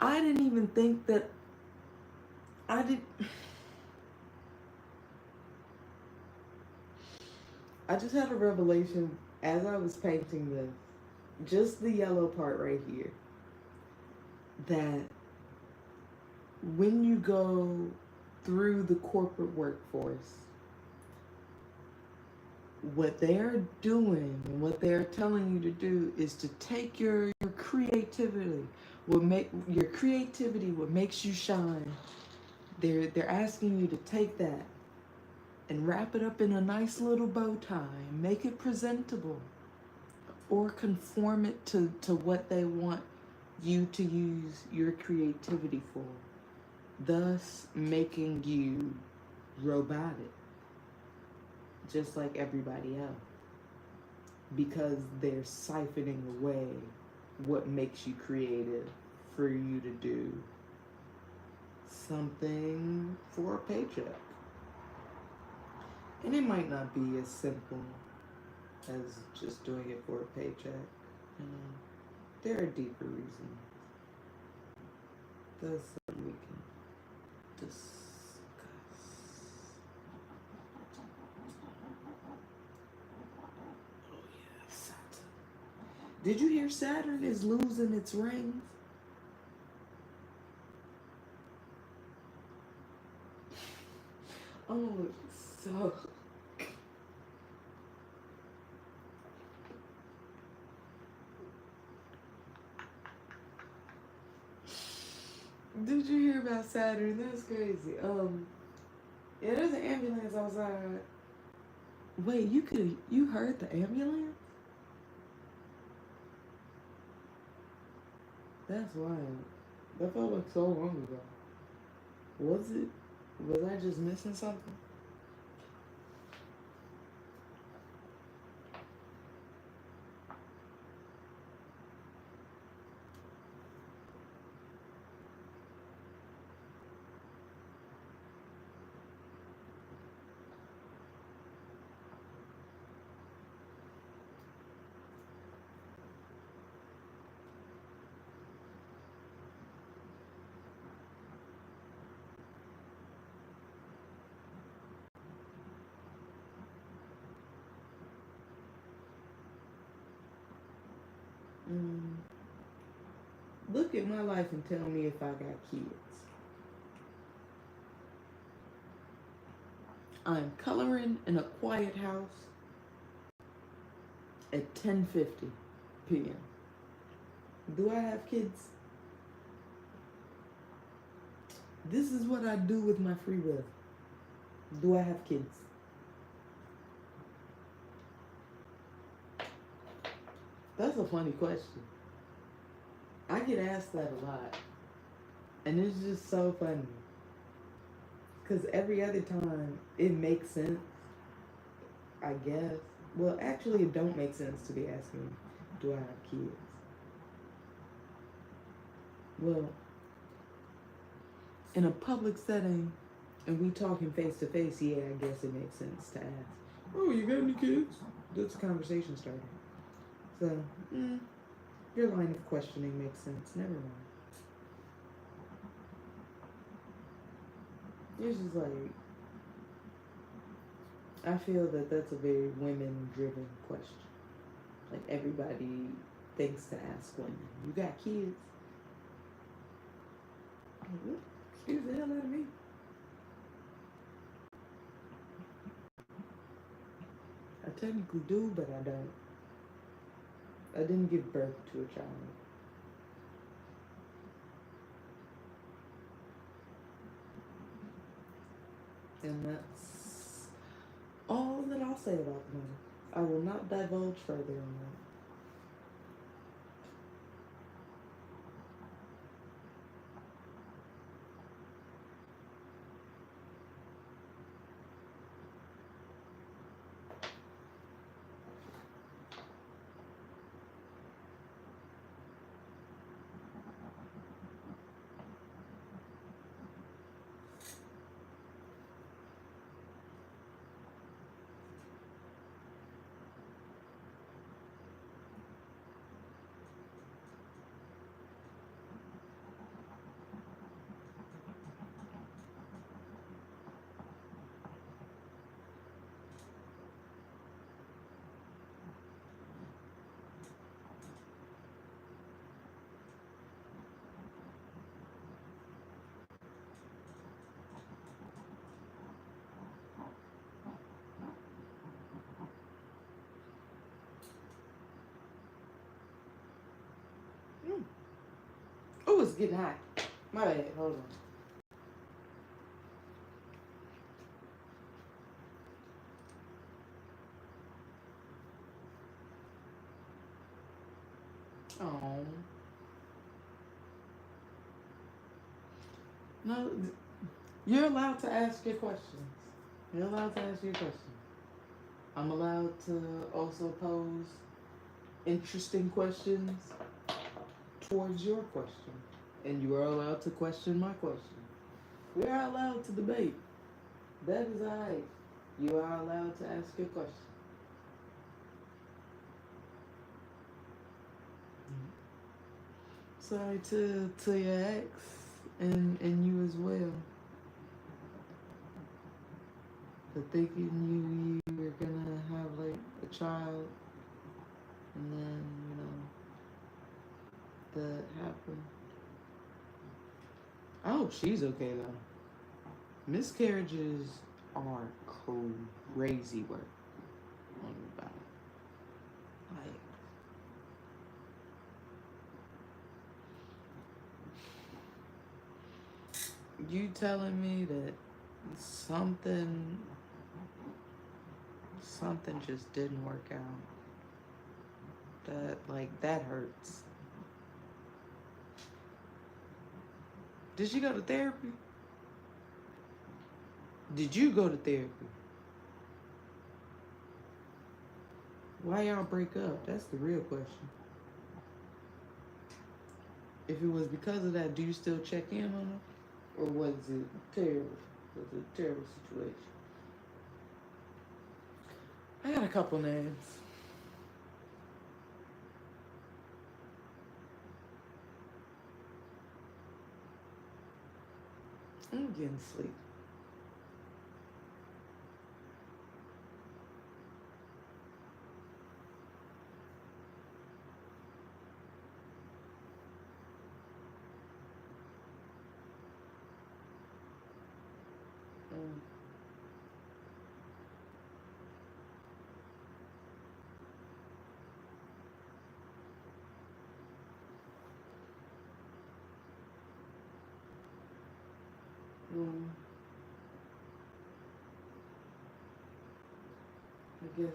I didn't even think that I just had a revelation as I was painting this, just the yellow part right here, that when you go through the corporate workforce, what they're doing and what they're telling you to do is to take your creativity, what makes you shine. They're asking you to take that and wrap it up in a nice little bow tie and make it presentable, or conform it to what they want you to use your creativity for, thus making you robotic, just like everybody else, because they're siphoning away what makes you creative for you to do something for a paycheck. And it might not be as simple as just doing it for a paycheck. You know, there are deeper reasons. That's something we can discuss. Oh yeah, Santa. Did you hear Saturn is losing its rings? Oh, so. Did you hear about Saturn? That's crazy. Yeah, there's an ambulance outside. Wait, you heard the ambulance? That's wild. That felt like so long ago. Was it? Was I just missing something? Mm. Look at my life and tell me if I got kids. I'm coloring in a quiet house at 10:50 p.m. Do I have kids? This is what I do with my free will. Do I have kids? That's a funny question. I get asked that a lot. And it's just so funny. Because every other time it makes sense, I guess. Well, actually, it don't make sense to be asking, do I have kids? Well, in a public setting, and we talking face to face, yeah, I guess it makes sense to ask, oh, you got any kids? That's a conversation starter. So, your line of questioning makes sense. Never mind. It's just like, I feel that that's a very women-driven question. Like, everybody thinks to ask women, you got kids? Like, excuse the hell out of me. I technically do, but I don't. I didn't give birth to a child. And that's all that I'll say about the matter. I will not divulge further on that. Oh, it's getting hot. My bad. Hold on. Oh. No, you're allowed to ask your questions. You're allowed to ask your questions. I'm allowed to also pose interesting questions towards your question. And you are allowed to question my question. We are allowed to debate. That is alright. You are allowed to ask your question. Sorry to your ex and you as well. For thinking you were gonna have like a child and then, that happened. I hope she's okay though. Miscarriages are crazy work on the body. Like, you telling me that something something just didn't work out. That hurts. Did she go to therapy? Did you go to therapy? Why y'all break up? That's the real question. If it was because of that, do you still check in on her? Or was it terrible? Was it a terrible situation? I got a couple names. I'm getting sleep. Mm. Mm. I guess,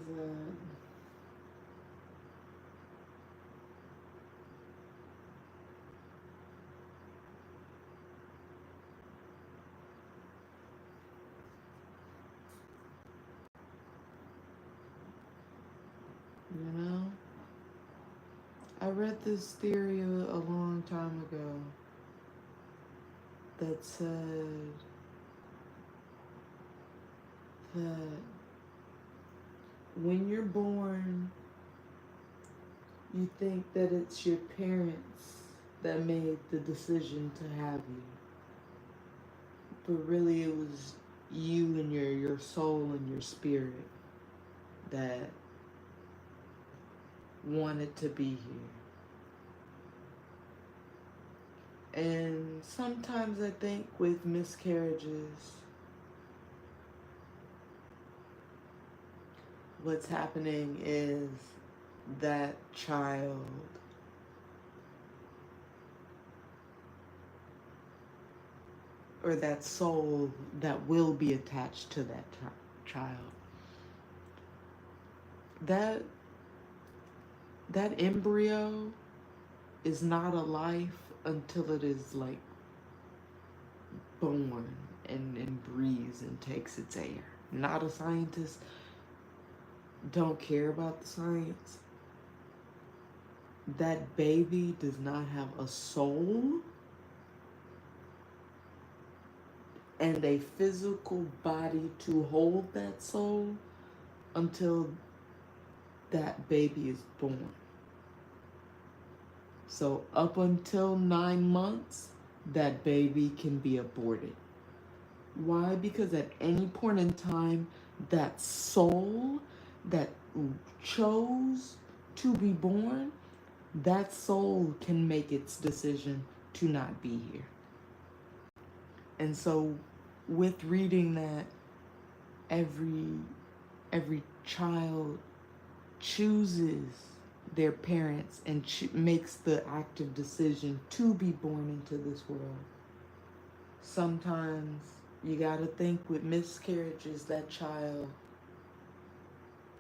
you know, I read this theory a long time ago that said that when you're born, you think that it's your parents that made the decision to have you. But really it was you and your soul and your spirit that wanted to be here. And sometimes I think with miscarriages, what's happening is that child or that soul that will be attached to that child, that embryo is not a life until it is like born and breathes and takes its air. Not a scientist, don't care about the science. That baby does not have a soul and a physical body to hold that soul until that baby is born. So up until 9 months, that baby can be aborted. Why? Because at any point in time, that soul that chose to be born, that soul can make its decision to not be here. And so with reading that, every child chooses their parents and makes the active decision to be born into this world. Sometimes you gotta think with miscarriages, that child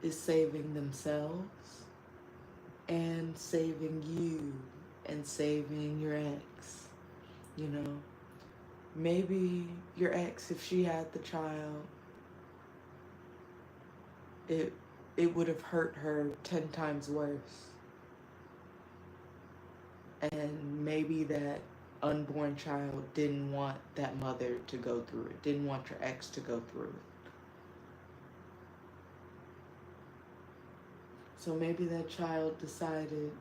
is saving themselves and saving you and saving your ex. You know, maybe your ex, if she had the child, it would have hurt her 10 times worse. And maybe that unborn child didn't want that mother to go through it, didn't want your ex to go through it. So maybe that child decided,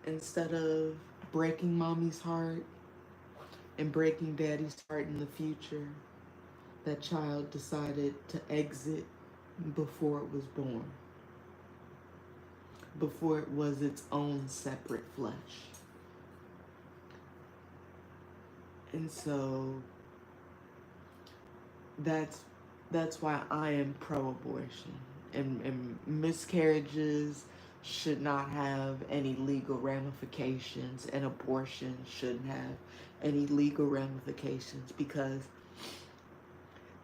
instead of breaking mommy's heart and breaking daddy's heart in the future, that child decided to exit before it was born, before it was its own separate flesh. And so that's that's why I am pro-abortion. And miscarriages should not have any legal ramifications, and abortion shouldn't have any legal ramifications, because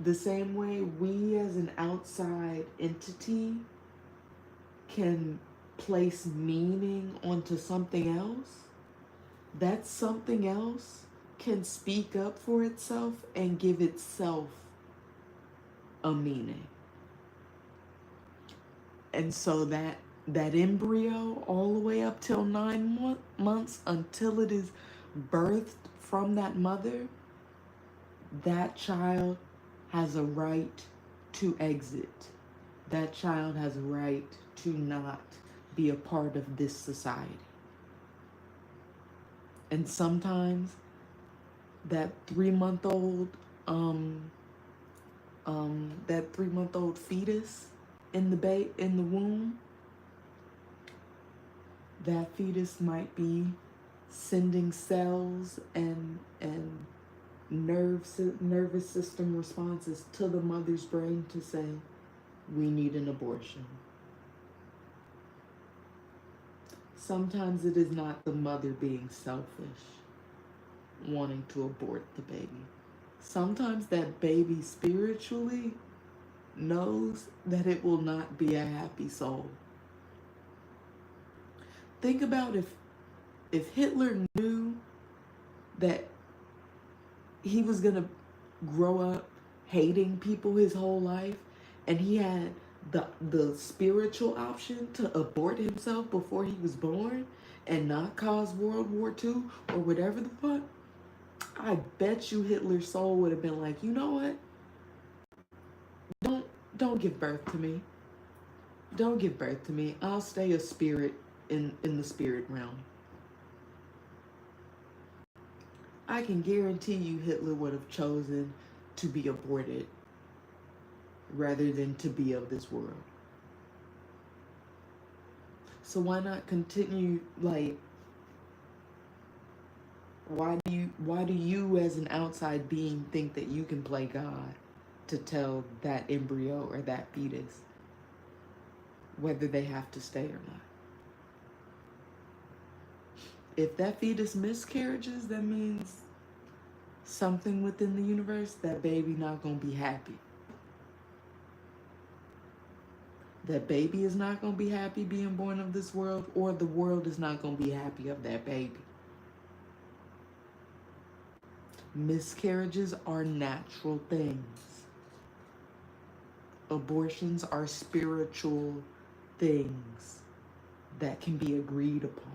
the same way we as an outside entity can place meaning onto something else, that something else can speak up for itself and give itself a meaning. And so that embryo, all the way up till 9 months, until it is birthed from that mother, that child has a right to exit. That child has a right to not be a part of this society. And sometimes that 3-month-old that 3-month-old fetus in the womb, that fetus might be sending cells and nervous system responses to the mother's brain to say, we need an abortion. Sometimes it is not the mother being selfish, wanting to abort the baby. Sometimes that baby spiritually knows that it will not be a happy soul. Think about if Hitler knew that he was going to grow up hating people his whole life, and he had the spiritual option to abort himself before he was born and not cause World War II or whatever the fuck, I bet you Hitler's soul would have been like, you know what? Don't give birth to me. Don't give birth to me. I'll stay a spirit in the spirit realm. I can guarantee you Hitler would have chosen to be aborted rather than to be of this world. So why not continue, like, why do you as an outside being think that you can play God to tell that embryo or that fetus whether they have to stay or not? If that fetus miscarriages, that means something within the universe, that baby not gonna be happy. That baby is not gonna be happy being born of this world, or the world is not gonna be happy of that baby. Miscarriages are natural things. Abortions are spiritual things that can be agreed upon.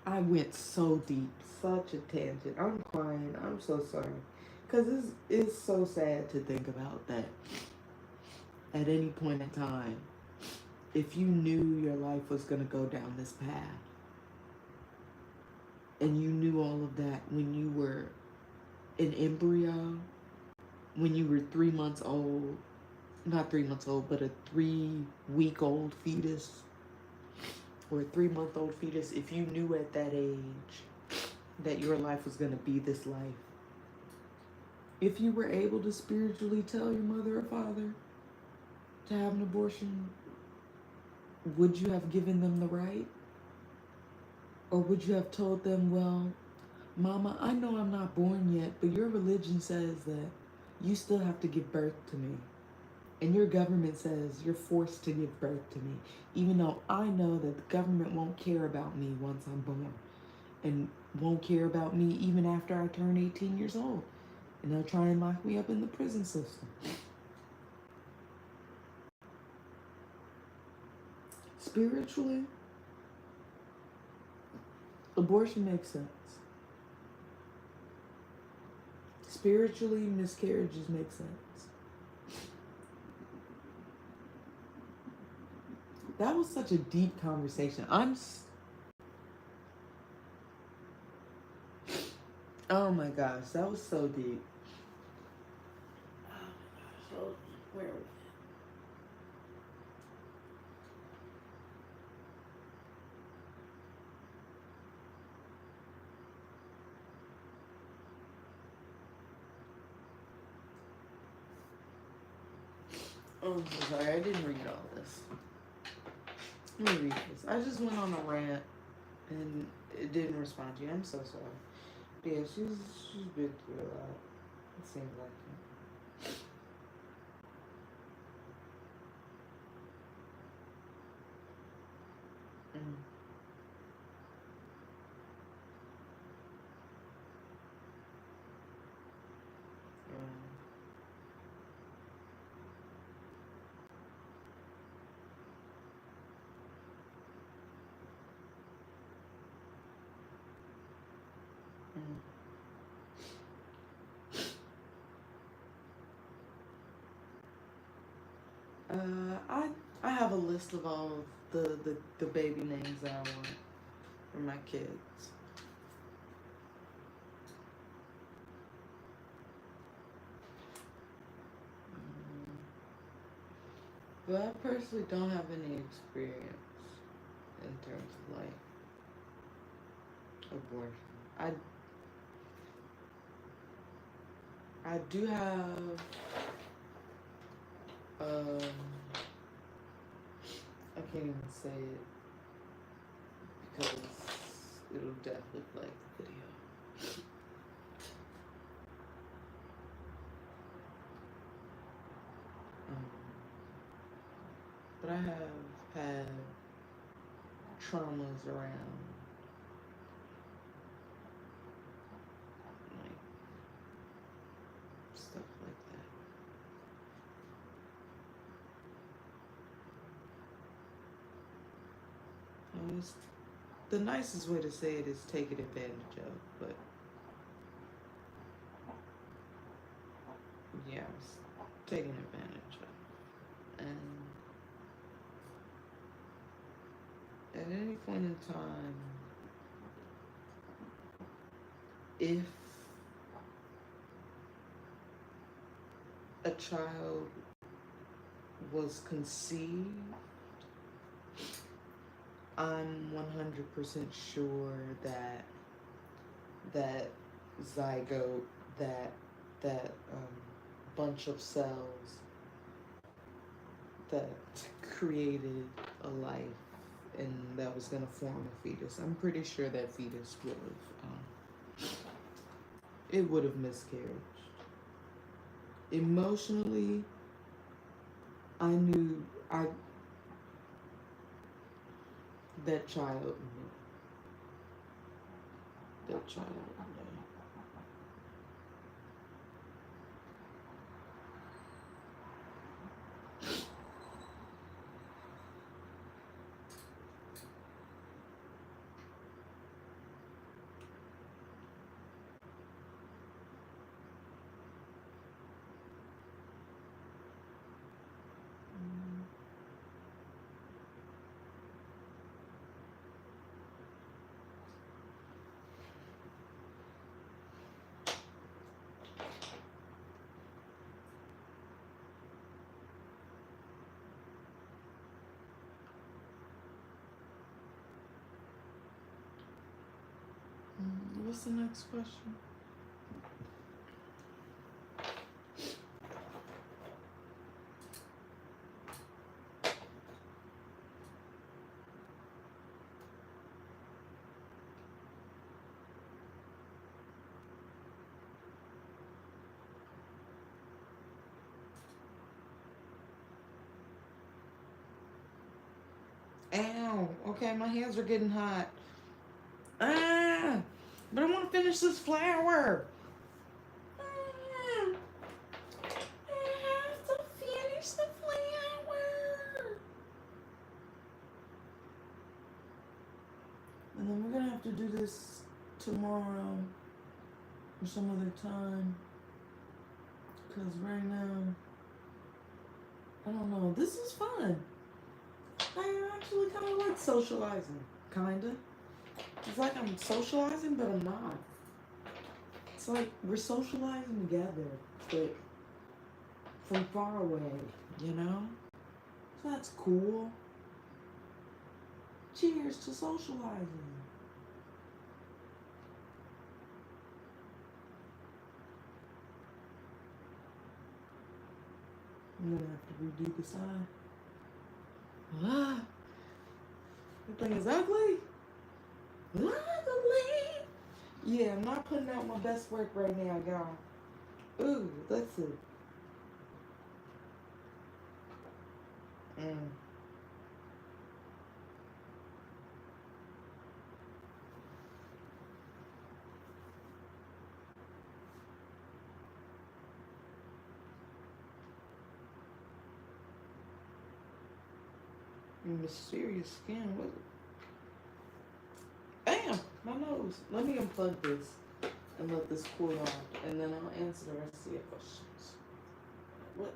I went so deep, such a tangent. I'm crying. I'm so sorry. Because it's so sad to think about that at any point in time, if you knew your life was going to go down this path, and you knew all of that when you were an embryo, when you were 3 months old, not 3 months old, but a 3-week-old fetus, or a 3-month-old fetus, if you knew at that age that your life was going to be this life, if you were able to spiritually tell your mother or father to have an abortion, would you have given them the right? Or would you have told them, well, Mama, I know I'm not born yet, but your religion says that you still have to give birth to me. And your government says you're forced to give birth to me, even though I know that the government won't care about me once I'm born, and won't care about me even after I turn 18 years old. And they'll try and lock me up in the prison system. Spiritually, abortion makes sense. Spiritually, miscarriages make sense. That was such a deep conversation. Oh my gosh, that was so deep. Oh my gosh, so where was it? Oh, I'm so sorry. I didn't read all this. Let me read this. I just went on a rant and it didn't respond to you. I'm so sorry. But yeah, she's been through a lot. It seems like it. Mm. Mm. I have a list of all of the baby names that I want for my kids. But I personally don't have any experience in terms of like abortion. I do have I can't even say it because it'll definitely play the video. But I have had traumas around like stuff like that. The nicest way to say it is taken advantage of, but yeah, I was taken advantage of. And at any point in time, if a child was conceived, I'm 100% sure that that zygote, that bunch of cells that created a life and that was gonna form a fetus, I'm pretty sure that fetus would have miscarried. Emotionally, I knew that child knew. That child knew. What's the next question? Ow, okay, my hands are getting hot. Ah, but I want to finish this flower. Ah, I have to finish the flower. And then we're gonna have to do this tomorrow or some other time. Because right now, I don't know, this is fun. I actually kind of like socializing. Kinda. It's like I'm socializing, but I'm not. It's like we're socializing together, but from far away, you know? So that's cool. Cheers to socializing. I'm gonna have to redo the side. Ah, that thing is ugly. Ugly. Yeah, I'm not putting out my best work right now, y'all. Ooh, let's see. Mm. Mysterious skin. What? Damn, my nose. Let me unplug this and let this cool off, and then I'll answer the rest of your questions. What?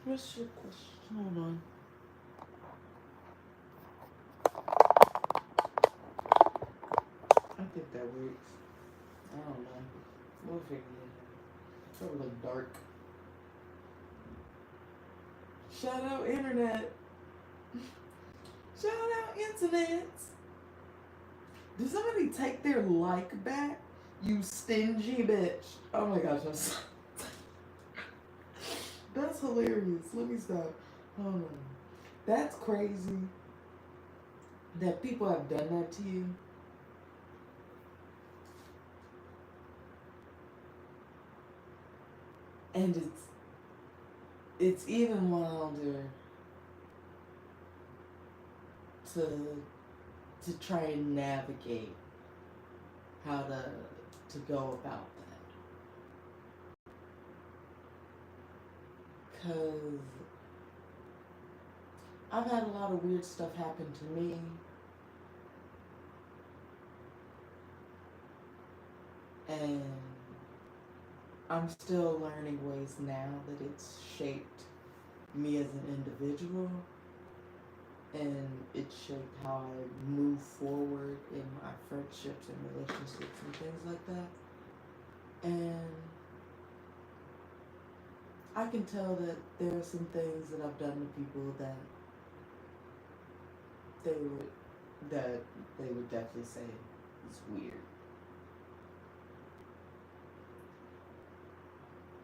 What's your question? Hold on. I think that works. I don't know. We'll figure it out. It'll look dark. Shout out internet. Shout out internet. Did somebody take their like back? You stingy bitch. Oh my gosh, I'm so... That's hilarious. Let me stop. Hold on. That's crazy that people have done that to you. And it's even wilder to try and navigate how to go about that. Cause I've had a lot of weird stuff happen to me. And I'm still learning ways now that it's shaped me as an individual, and it shaped how I move forward in my friendships and relationships and things like that. And I can tell that there are some things that I've done to people that they would definitely say is weird.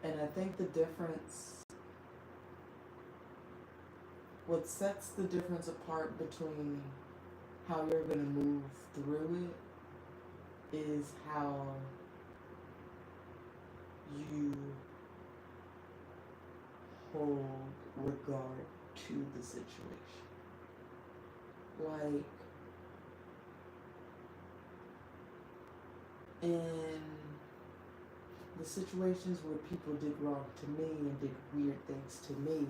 And I think the difference, what sets the difference apart between how you're going to move through it is how you hold regard to the situation. Like, in the situations where people did wrong to me and did weird things to me,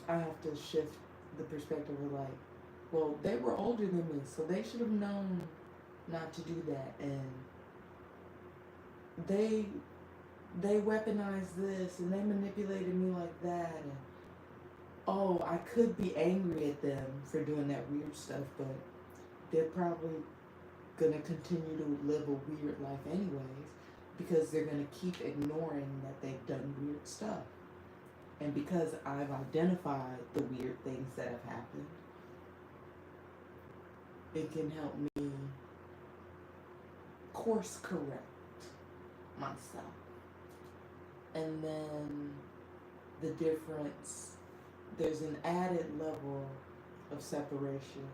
I have to shift the perspective of like, well, they were older than me, so they should have known not to do that, and they weaponized this and they manipulated me like that, and oh, I could be angry at them for doing that weird stuff, but they're probably gonna continue to live a weird life anyways, because they're gonna keep ignoring that they've done weird stuff. And because I've identified the weird things that have happened, it can help me course correct myself. And then the difference, there's an added level of separation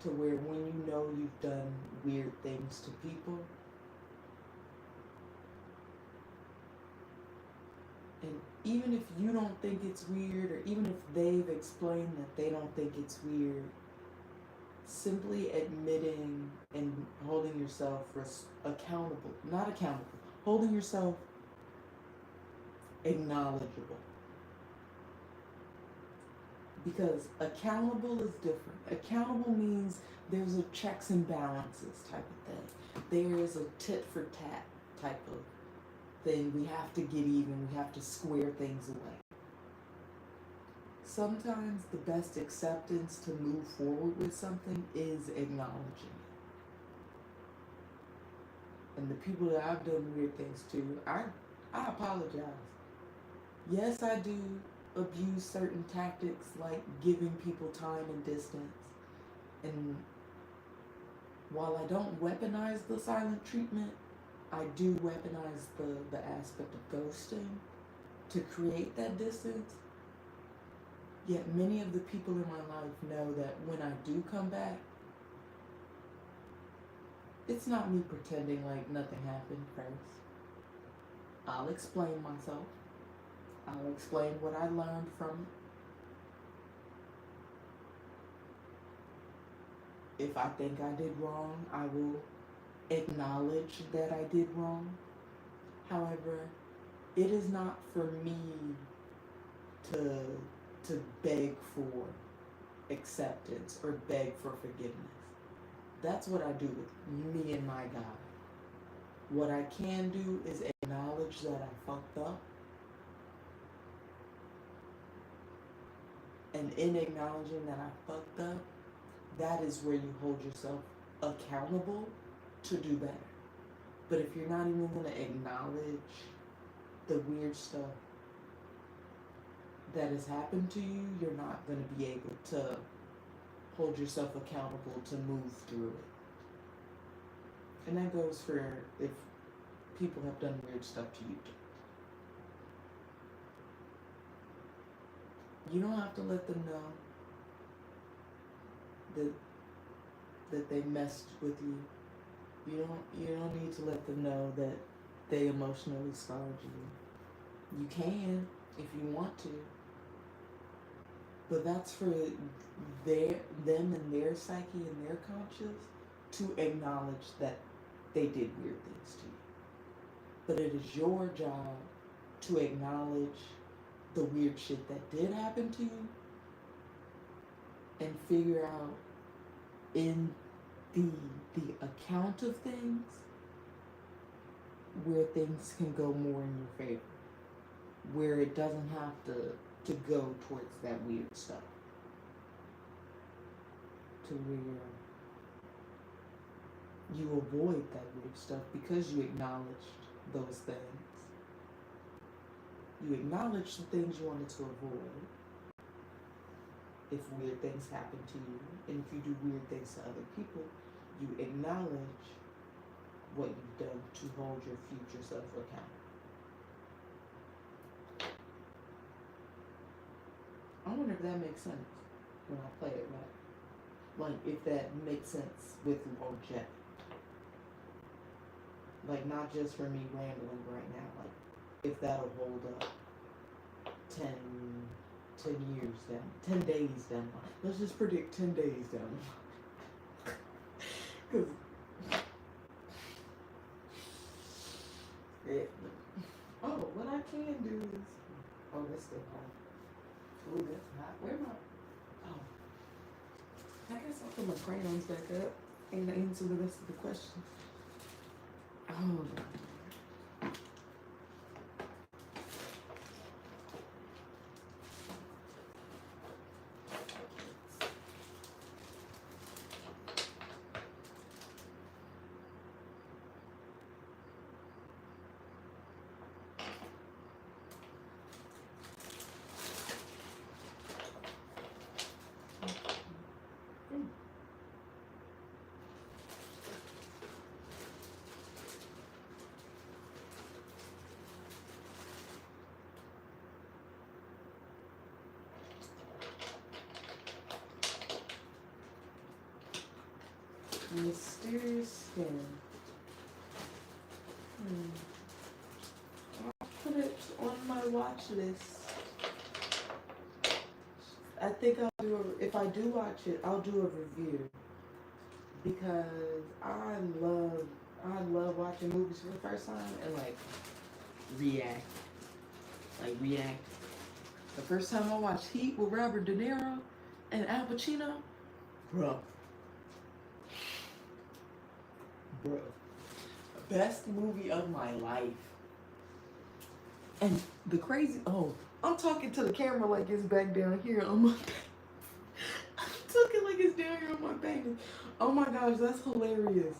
to where when you know you've done weird things to people, and even if you don't think it's weird, or even if they've explained that they don't think it's weird, simply admitting and holding yourself accountable, not accountable, holding yourself acknowledgeable. Because accountable is different. Accountable means there's a checks and balances type of thing. There is a tit for tat type of thing. We have to get even. We have to square things away. Sometimes the best acceptance to move forward with something is acknowledging it. And the people that I've done weird things to, I apologize. Yes, I do abuse certain tactics like giving people time and distance. And while I don't weaponize the silent treatment, I do weaponize the aspect of ghosting to create that distance. Yet many of the people in my life know that when I do come back, it's not me pretending like nothing happened first. I'll explain myself. I'll explain what I learned from it. If I think I did wrong, I will acknowledge that I did wrong. However, it is not for me to beg for acceptance or beg for forgiveness. That's what I do with me and my God. What I can do is acknowledge that I fucked up. And in acknowledging that I fucked up, that is where you hold yourself accountable to do better. But if you're not even going to acknowledge the weird stuff that has happened to you, you're not going to be able to hold yourself accountable to move through it. And that goes for if people have done weird stuff to you. You don't have to let them know that they messed with you. You don't need to let them know that they emotionally scarred you. You can if you want to. But that's for them and their psyche and their conscience to acknowledge that they did weird things to you. But it is your job to acknowledge the weird shit that did happen to you and figure out in the account of things where things can go more in your favor, where it doesn't have to go towards that weird stuff, to where you avoid that weird stuff because you acknowledged those things. You acknowledge the things you wanted to avoid if weird things happen to you, and if you do weird things to other people, you acknowledge what you've done to hold your future self accountable. I wonder if that makes sense when I play it right. Like, if that makes sense with longevity. Like, not just for me rambling right now, like, if that'll hold up 10 years down, 10 days down. Let's just predict 10 days down. Because what I can do is, that's still hot. Oh, that's hot. Where am I? I guess I'll put my crayons back up and answer the rest of the questions. Oh. Mysterious skin. I'll put it on my watch list. I think if I do watch it, I'll do a review. Because I love watching movies for the first time and react. The first time I watched Heat with Robert De Niro and Al Pacino, bro, best movie of my life. And the crazy, I'm talking to the camera like it's back down here on my I'm talking like it's down here on my painting. Oh my gosh, that's hilarious.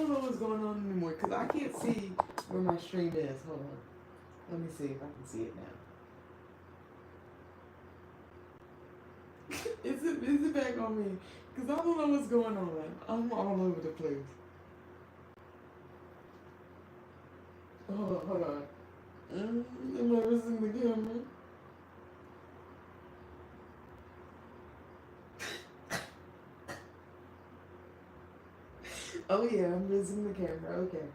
don't know what's going on anymore because I can't see where my stream is. Hold on. Let me see if I can see it now. Is it back on me? Because I don't know what's going on. I'm all over the place. Hold on. Am I missing the camera? Oh yeah, I'm missing the camera. Okay.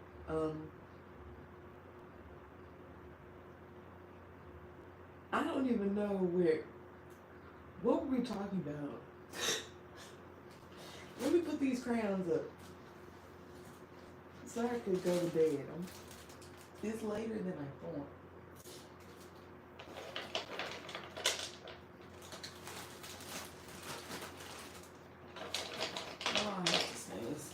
I don't even know what were we talking about? Let me put these crayons up so I could go to bed. It's later than I thought. Oh, I have to sneeze.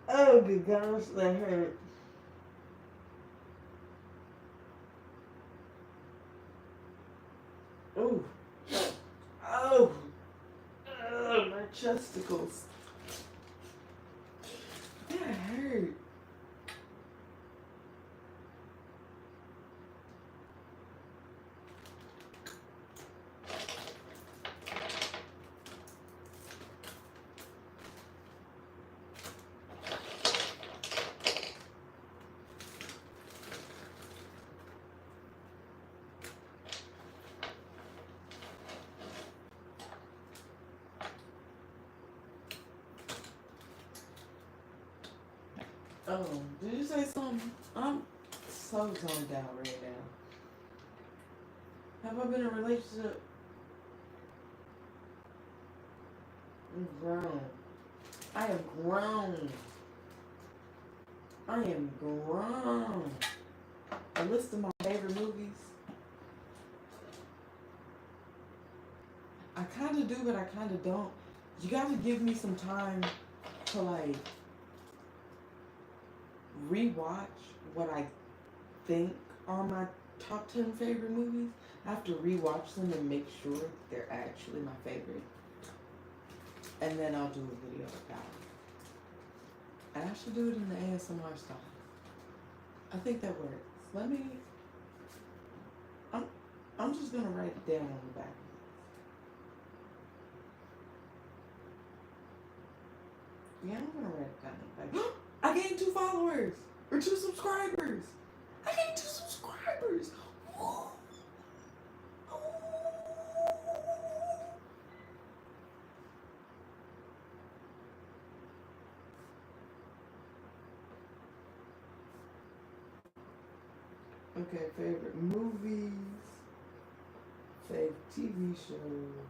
Oh, good gosh, that hurt. Oh, oh, my chesticles. That hurt. Oh, did you say something? I'm so zoned out right now. Have I been in a relationship? I'm grown. I am grown. I am grown. A list of my favorite movies. I kind of do, but I kind of don't. You got to give me some time to like rewatch what I think are my top 10 favorite movies. I have to rewatch them and make sure they're actually my favorite. And then I'll do a video about it. And I should do it in the ASMR style. I think that works. I'm just gonna write it down on the back. Yeah, I'm gonna write it down on the back. I gained 2 followers or 2 subscribers. I gained 2 subscribers. Okay, favorite movies, favorite TV shows.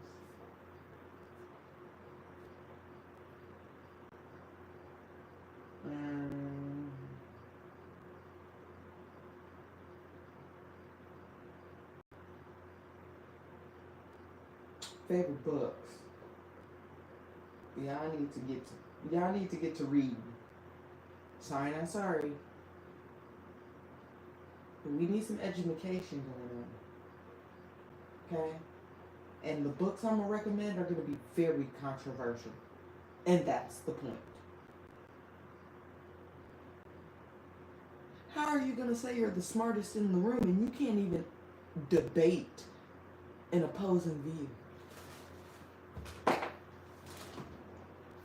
Favorite books. Y'all need to get to reading. Sorry, not sorry. But we need some education going on. Okay? And the books I'm gonna recommend are gonna be very controversial. And that's the point. How are you gonna say you're the smartest in the room and you can't even debate an opposing view?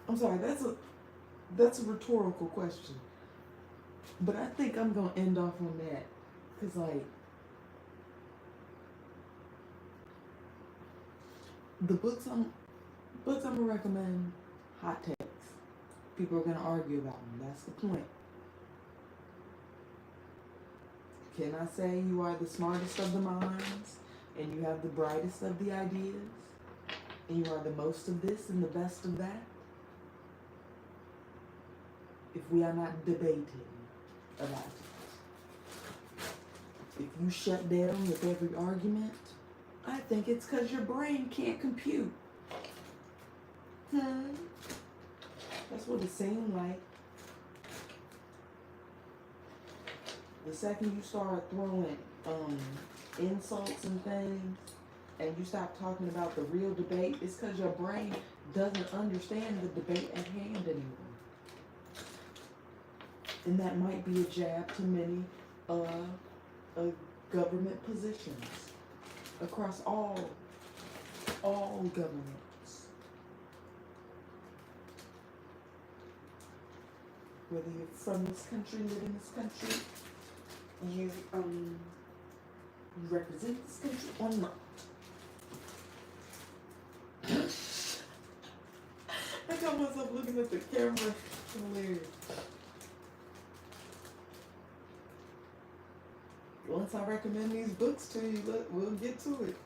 I'm sorry, that's a rhetorical question. But I think I'm gonna end off on that. Cause like the books I'm gonna recommend, hot takes. People are gonna argue about them. That's the point. Can I say you are the smartest of the minds and you have the brightest of the ideas and you are the most of this and the best of that? If we are not debating about it. If you shut down with every argument, I think it's because your brain can't compute. That's what it seemed like. The second you start throwing insults and things, and you stop talking about the real debate, it's because your brain doesn't understand the debate at hand anymore. And that might be a jab to many government positions across all governments. Whether you're from this country, live in this country, you represent this country or not. I got myself looking at the camera. Hilarious. Once I recommend these books to you, look, we'll get to it.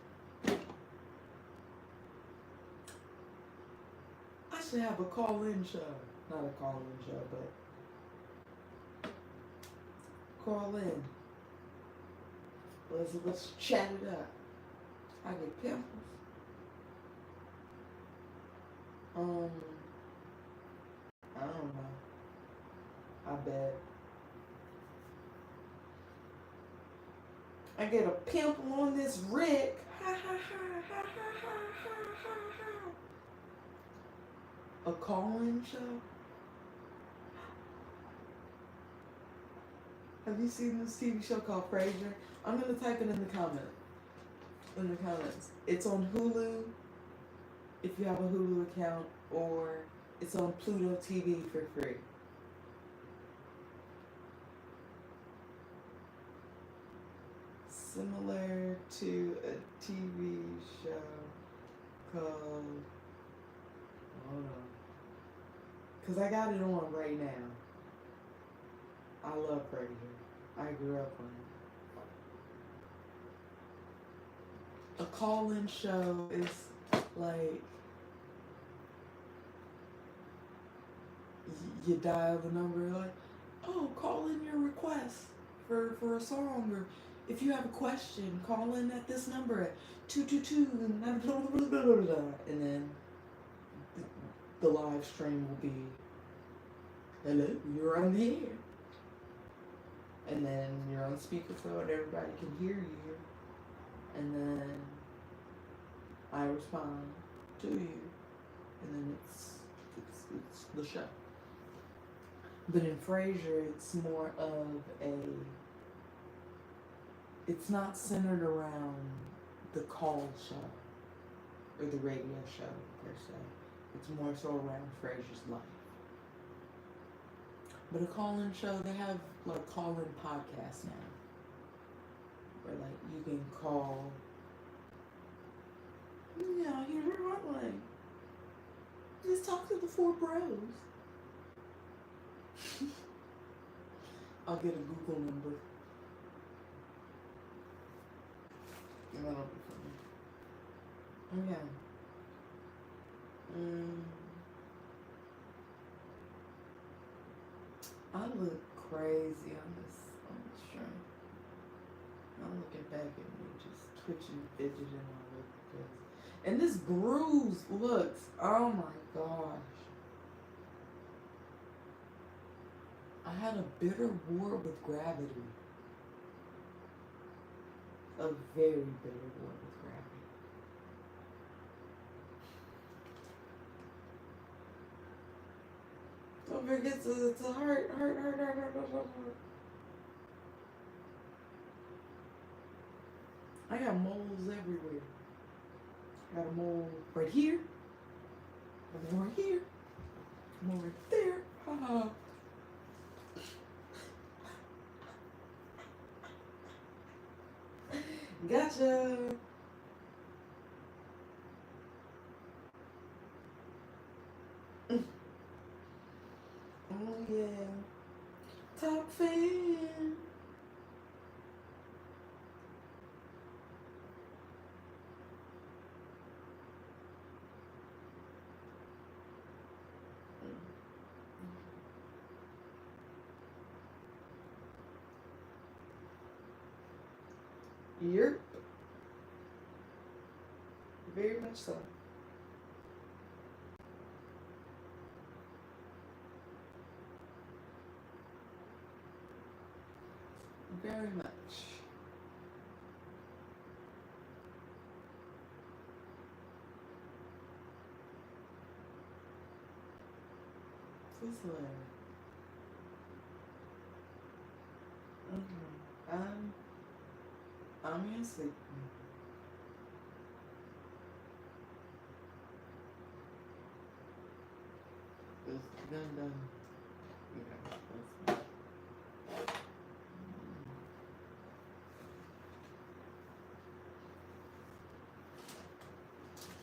I should have a call-in show. Not a call-in show, but call in. Let's chat it up. I get pimples. I don't know. I bet. I get a pimple on this Rick. Ha ha ha ha ha ha ha ha. A call-in show? Have you seen this TV show called Frasier? I'm gonna type it in the comments. It's on Hulu, if you have a Hulu account, or it's on Pluto TV for free. Similar to a TV show called, hold on, because I got it on right now. I love Frasier. I grew up on it. A call-in show is like, you dial the number, like, oh, call in your request for a song, or if you have a question, call in at this number at 222, and then the live stream will be, hello, you're on the air. And then you're on speakerphone, everybody can hear you. And then I respond to you. And then it's the show. But in Frasier, it's more of it's not centered around the call show or the radio show per se. It's more so around Frasier's life. But a call-in show, they have like call-in podcasts now, where like you can call. Yeah, here's your hotline. Just talk to the 4 bros. I'll get a Google number. And that'll be funny. Okay. I look crazy on this stream. I'm looking back at me, just twitching, fidgeting all over the place. And this bruise looks, oh my gosh. I had a bitter war with gravity. A very bitter war with gravity. Don't forget to hurt. I got moles everywhere. I got a mole right here. A mole right here. A mole right there. Haha. Gotcha. Oh yeah. Top fan. Yep. Very much so. very much. This way. Okay. I'm here sleeping. It's gonna, that's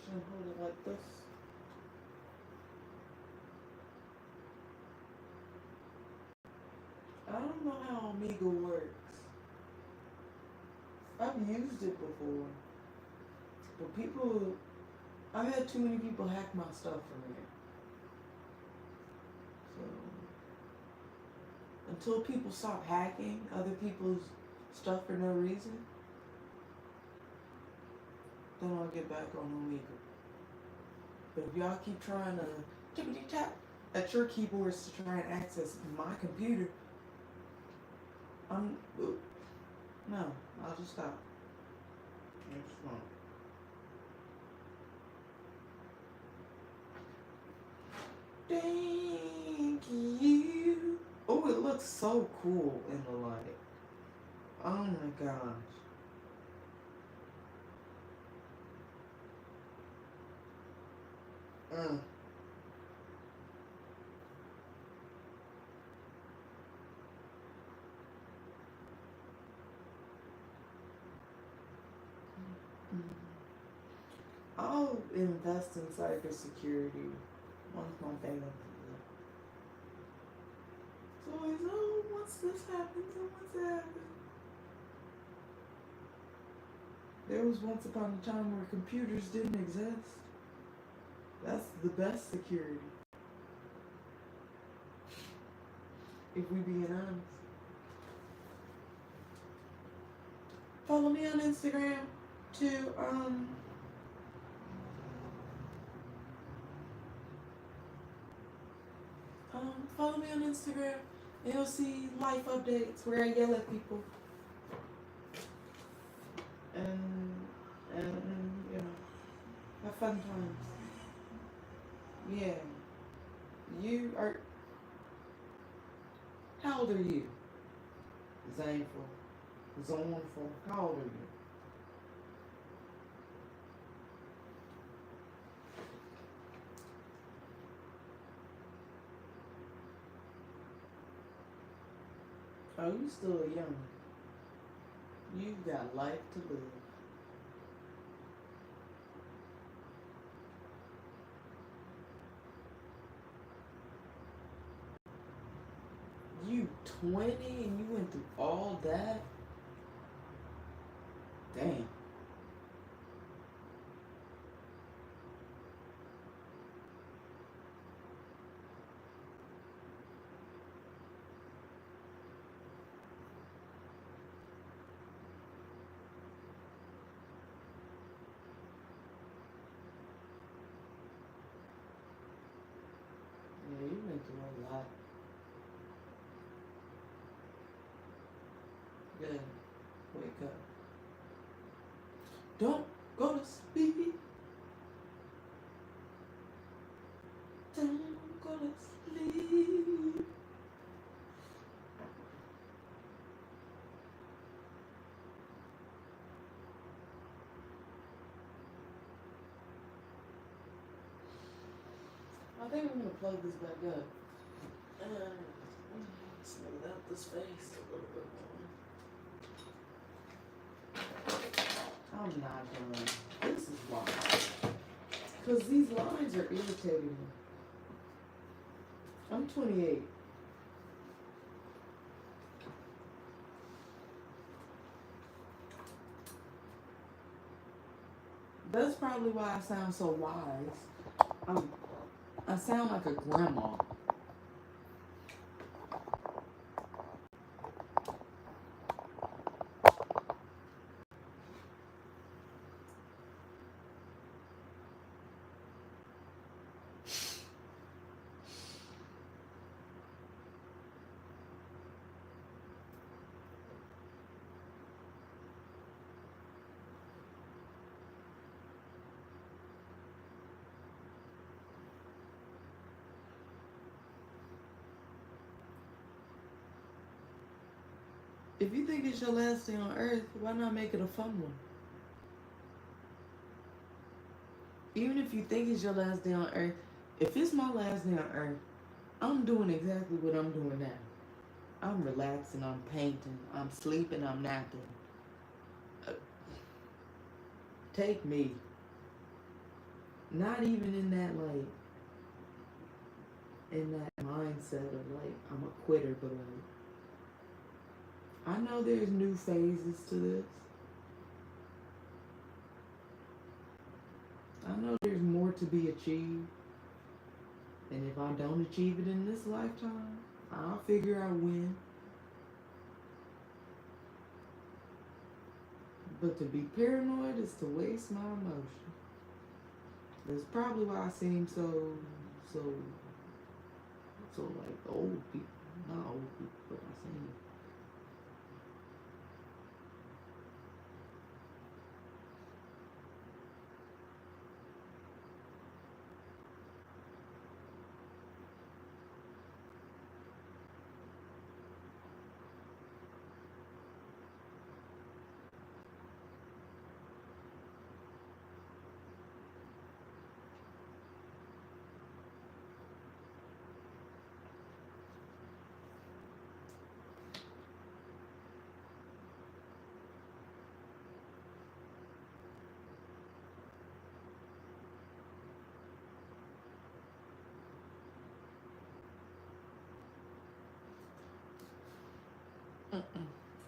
should I hold it like this? I don't know how Omega works. I've used it before, but I've had too many people hack my stuff from it. So, until people stop hacking other people's stuff for no reason, then I'll get back on Omega. But if y'all keep trying to tippity tap at your keyboards to try and access my computer, no, I'll just stop. I just won't. Thank you. Oh, it looks so cool in the light. Oh my gosh. I'll invest in cybersecurity. One of my favorite things. It's always, oh, once this happens, and once that happens. There was once upon a time where computers didn't exist. That's the best security. If we being honest. Follow me on Instagram to follow me on Instagram and you'll see life updates where I yell at people. And you know, have fun times. Yeah. You are, how old are you? Zoneful. How old are you? Oh, you still young. You got life to live. You 20 and you went through all that? Damn. Yeah, you went through a lot. Good. Wake up. Don't go to sleep. Don't go to sleep. I think I'm gonna plug this back up. Smooth out this face a little bit more. I'm not done. This is why. Because these lines are irritating me. I'm 28. That's probably why I sound so wise. I sound like a grandma. If you think it's your last day on earth, why not make it a fun one? Even if you think it's your last day on earth, if it's my last day on earth, I'm doing exactly what I'm doing now. I'm relaxing, I'm painting, I'm sleeping, I'm napping. Uh, Take me. Not even in that in that mindset of I'm a quitter, but I know there's new phases to this. I know there's more to be achieved. And if I don't achieve it in this lifetime, I'll figure out when. But to be paranoid is to waste my emotion. That's probably why I seem so, old people. Not old people, but I seem.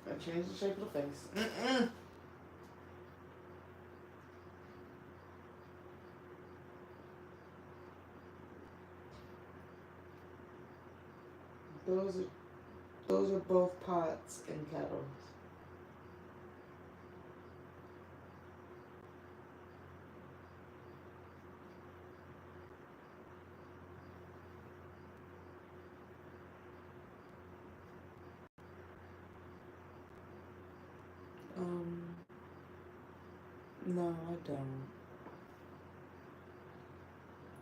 I changed the shape of the face. Those are those are both pots and kettles. Um, no, I don't.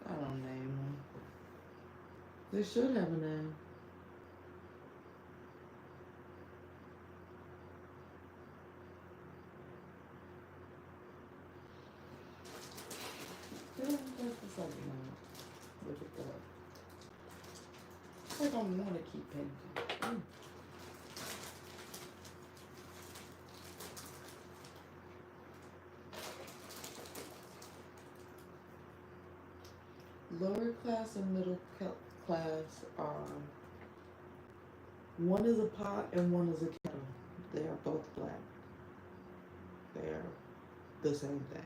I don't name them. They should have a name. Yeah, that's like no. Look at that. I don't want to keep painting. Lower class and middle class are one is a pot and one is a kettle. They are both black. They are the same thing.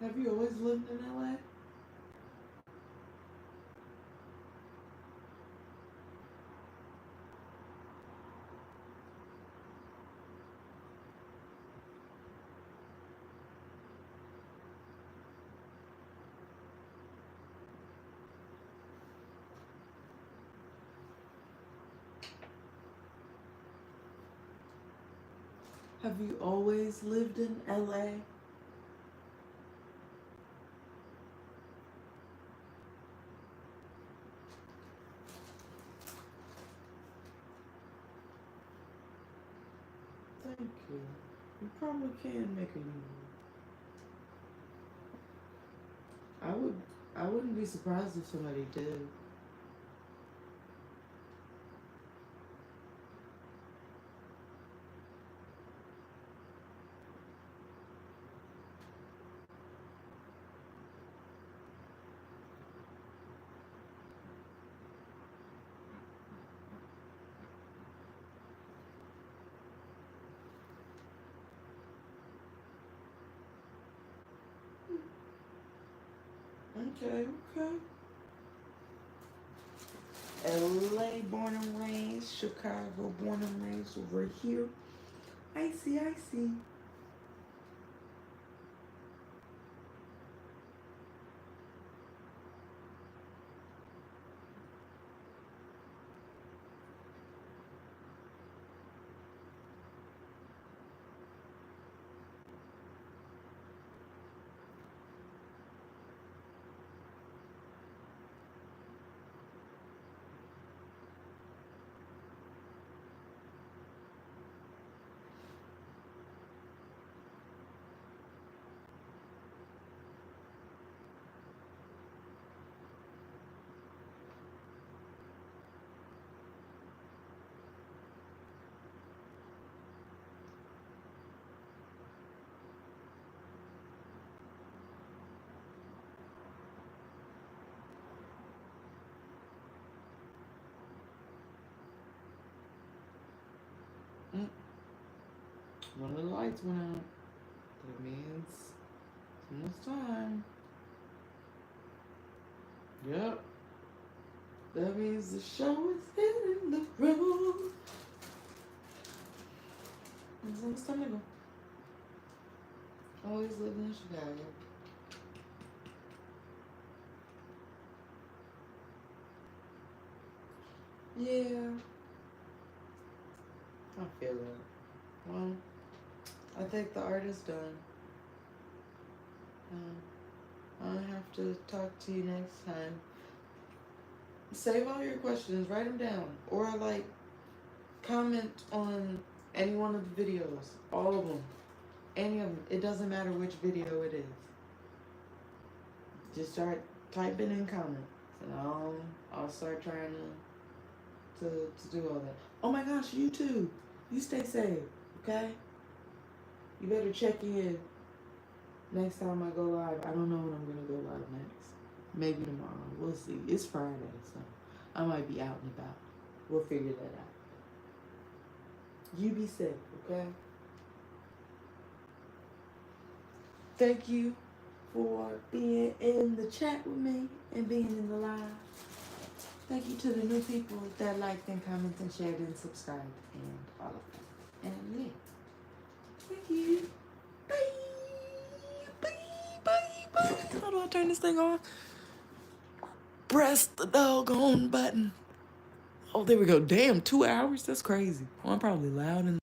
Have you always lived in LA? Have you always lived in LA? Thank you. You probably can make a new one. I wouldn't be surprised if somebody did. Okay, okay. LA born and raised, Chicago born and raised over here. I see, I see. Mm. One of the lights went out. That means it's almost time. Yep. That means the show is hitting the road. It's almost time to go. Always lived in Chicago. Yeah. I feel it. Well, I think the art is done. I'll have to talk to you next time. Save all your questions, write them down, or like comment on any one of the videos, all of them, any of them. It doesn't matter which video it is. Just start typing in comments, and I'll start trying to do all that. Oh my gosh, you too. You stay safe, okay? You better check in next time I go live. I don't know when I'm gonna go live next. Maybe tomorrow. We'll see. It's Friday, so I might be out and about. We'll figure that out. You be safe, okay? Thank you for being in the chat with me and being in the live. Thank you to the new people that liked and commented and shared and subscribed and all of that. And yeah. Thank you. Bye. Bye. Bye. Bye. How do I turn this thing off? Press the doggone button. Oh, there we go. Damn, 2 hours? That's crazy. Well, I'm probably loud and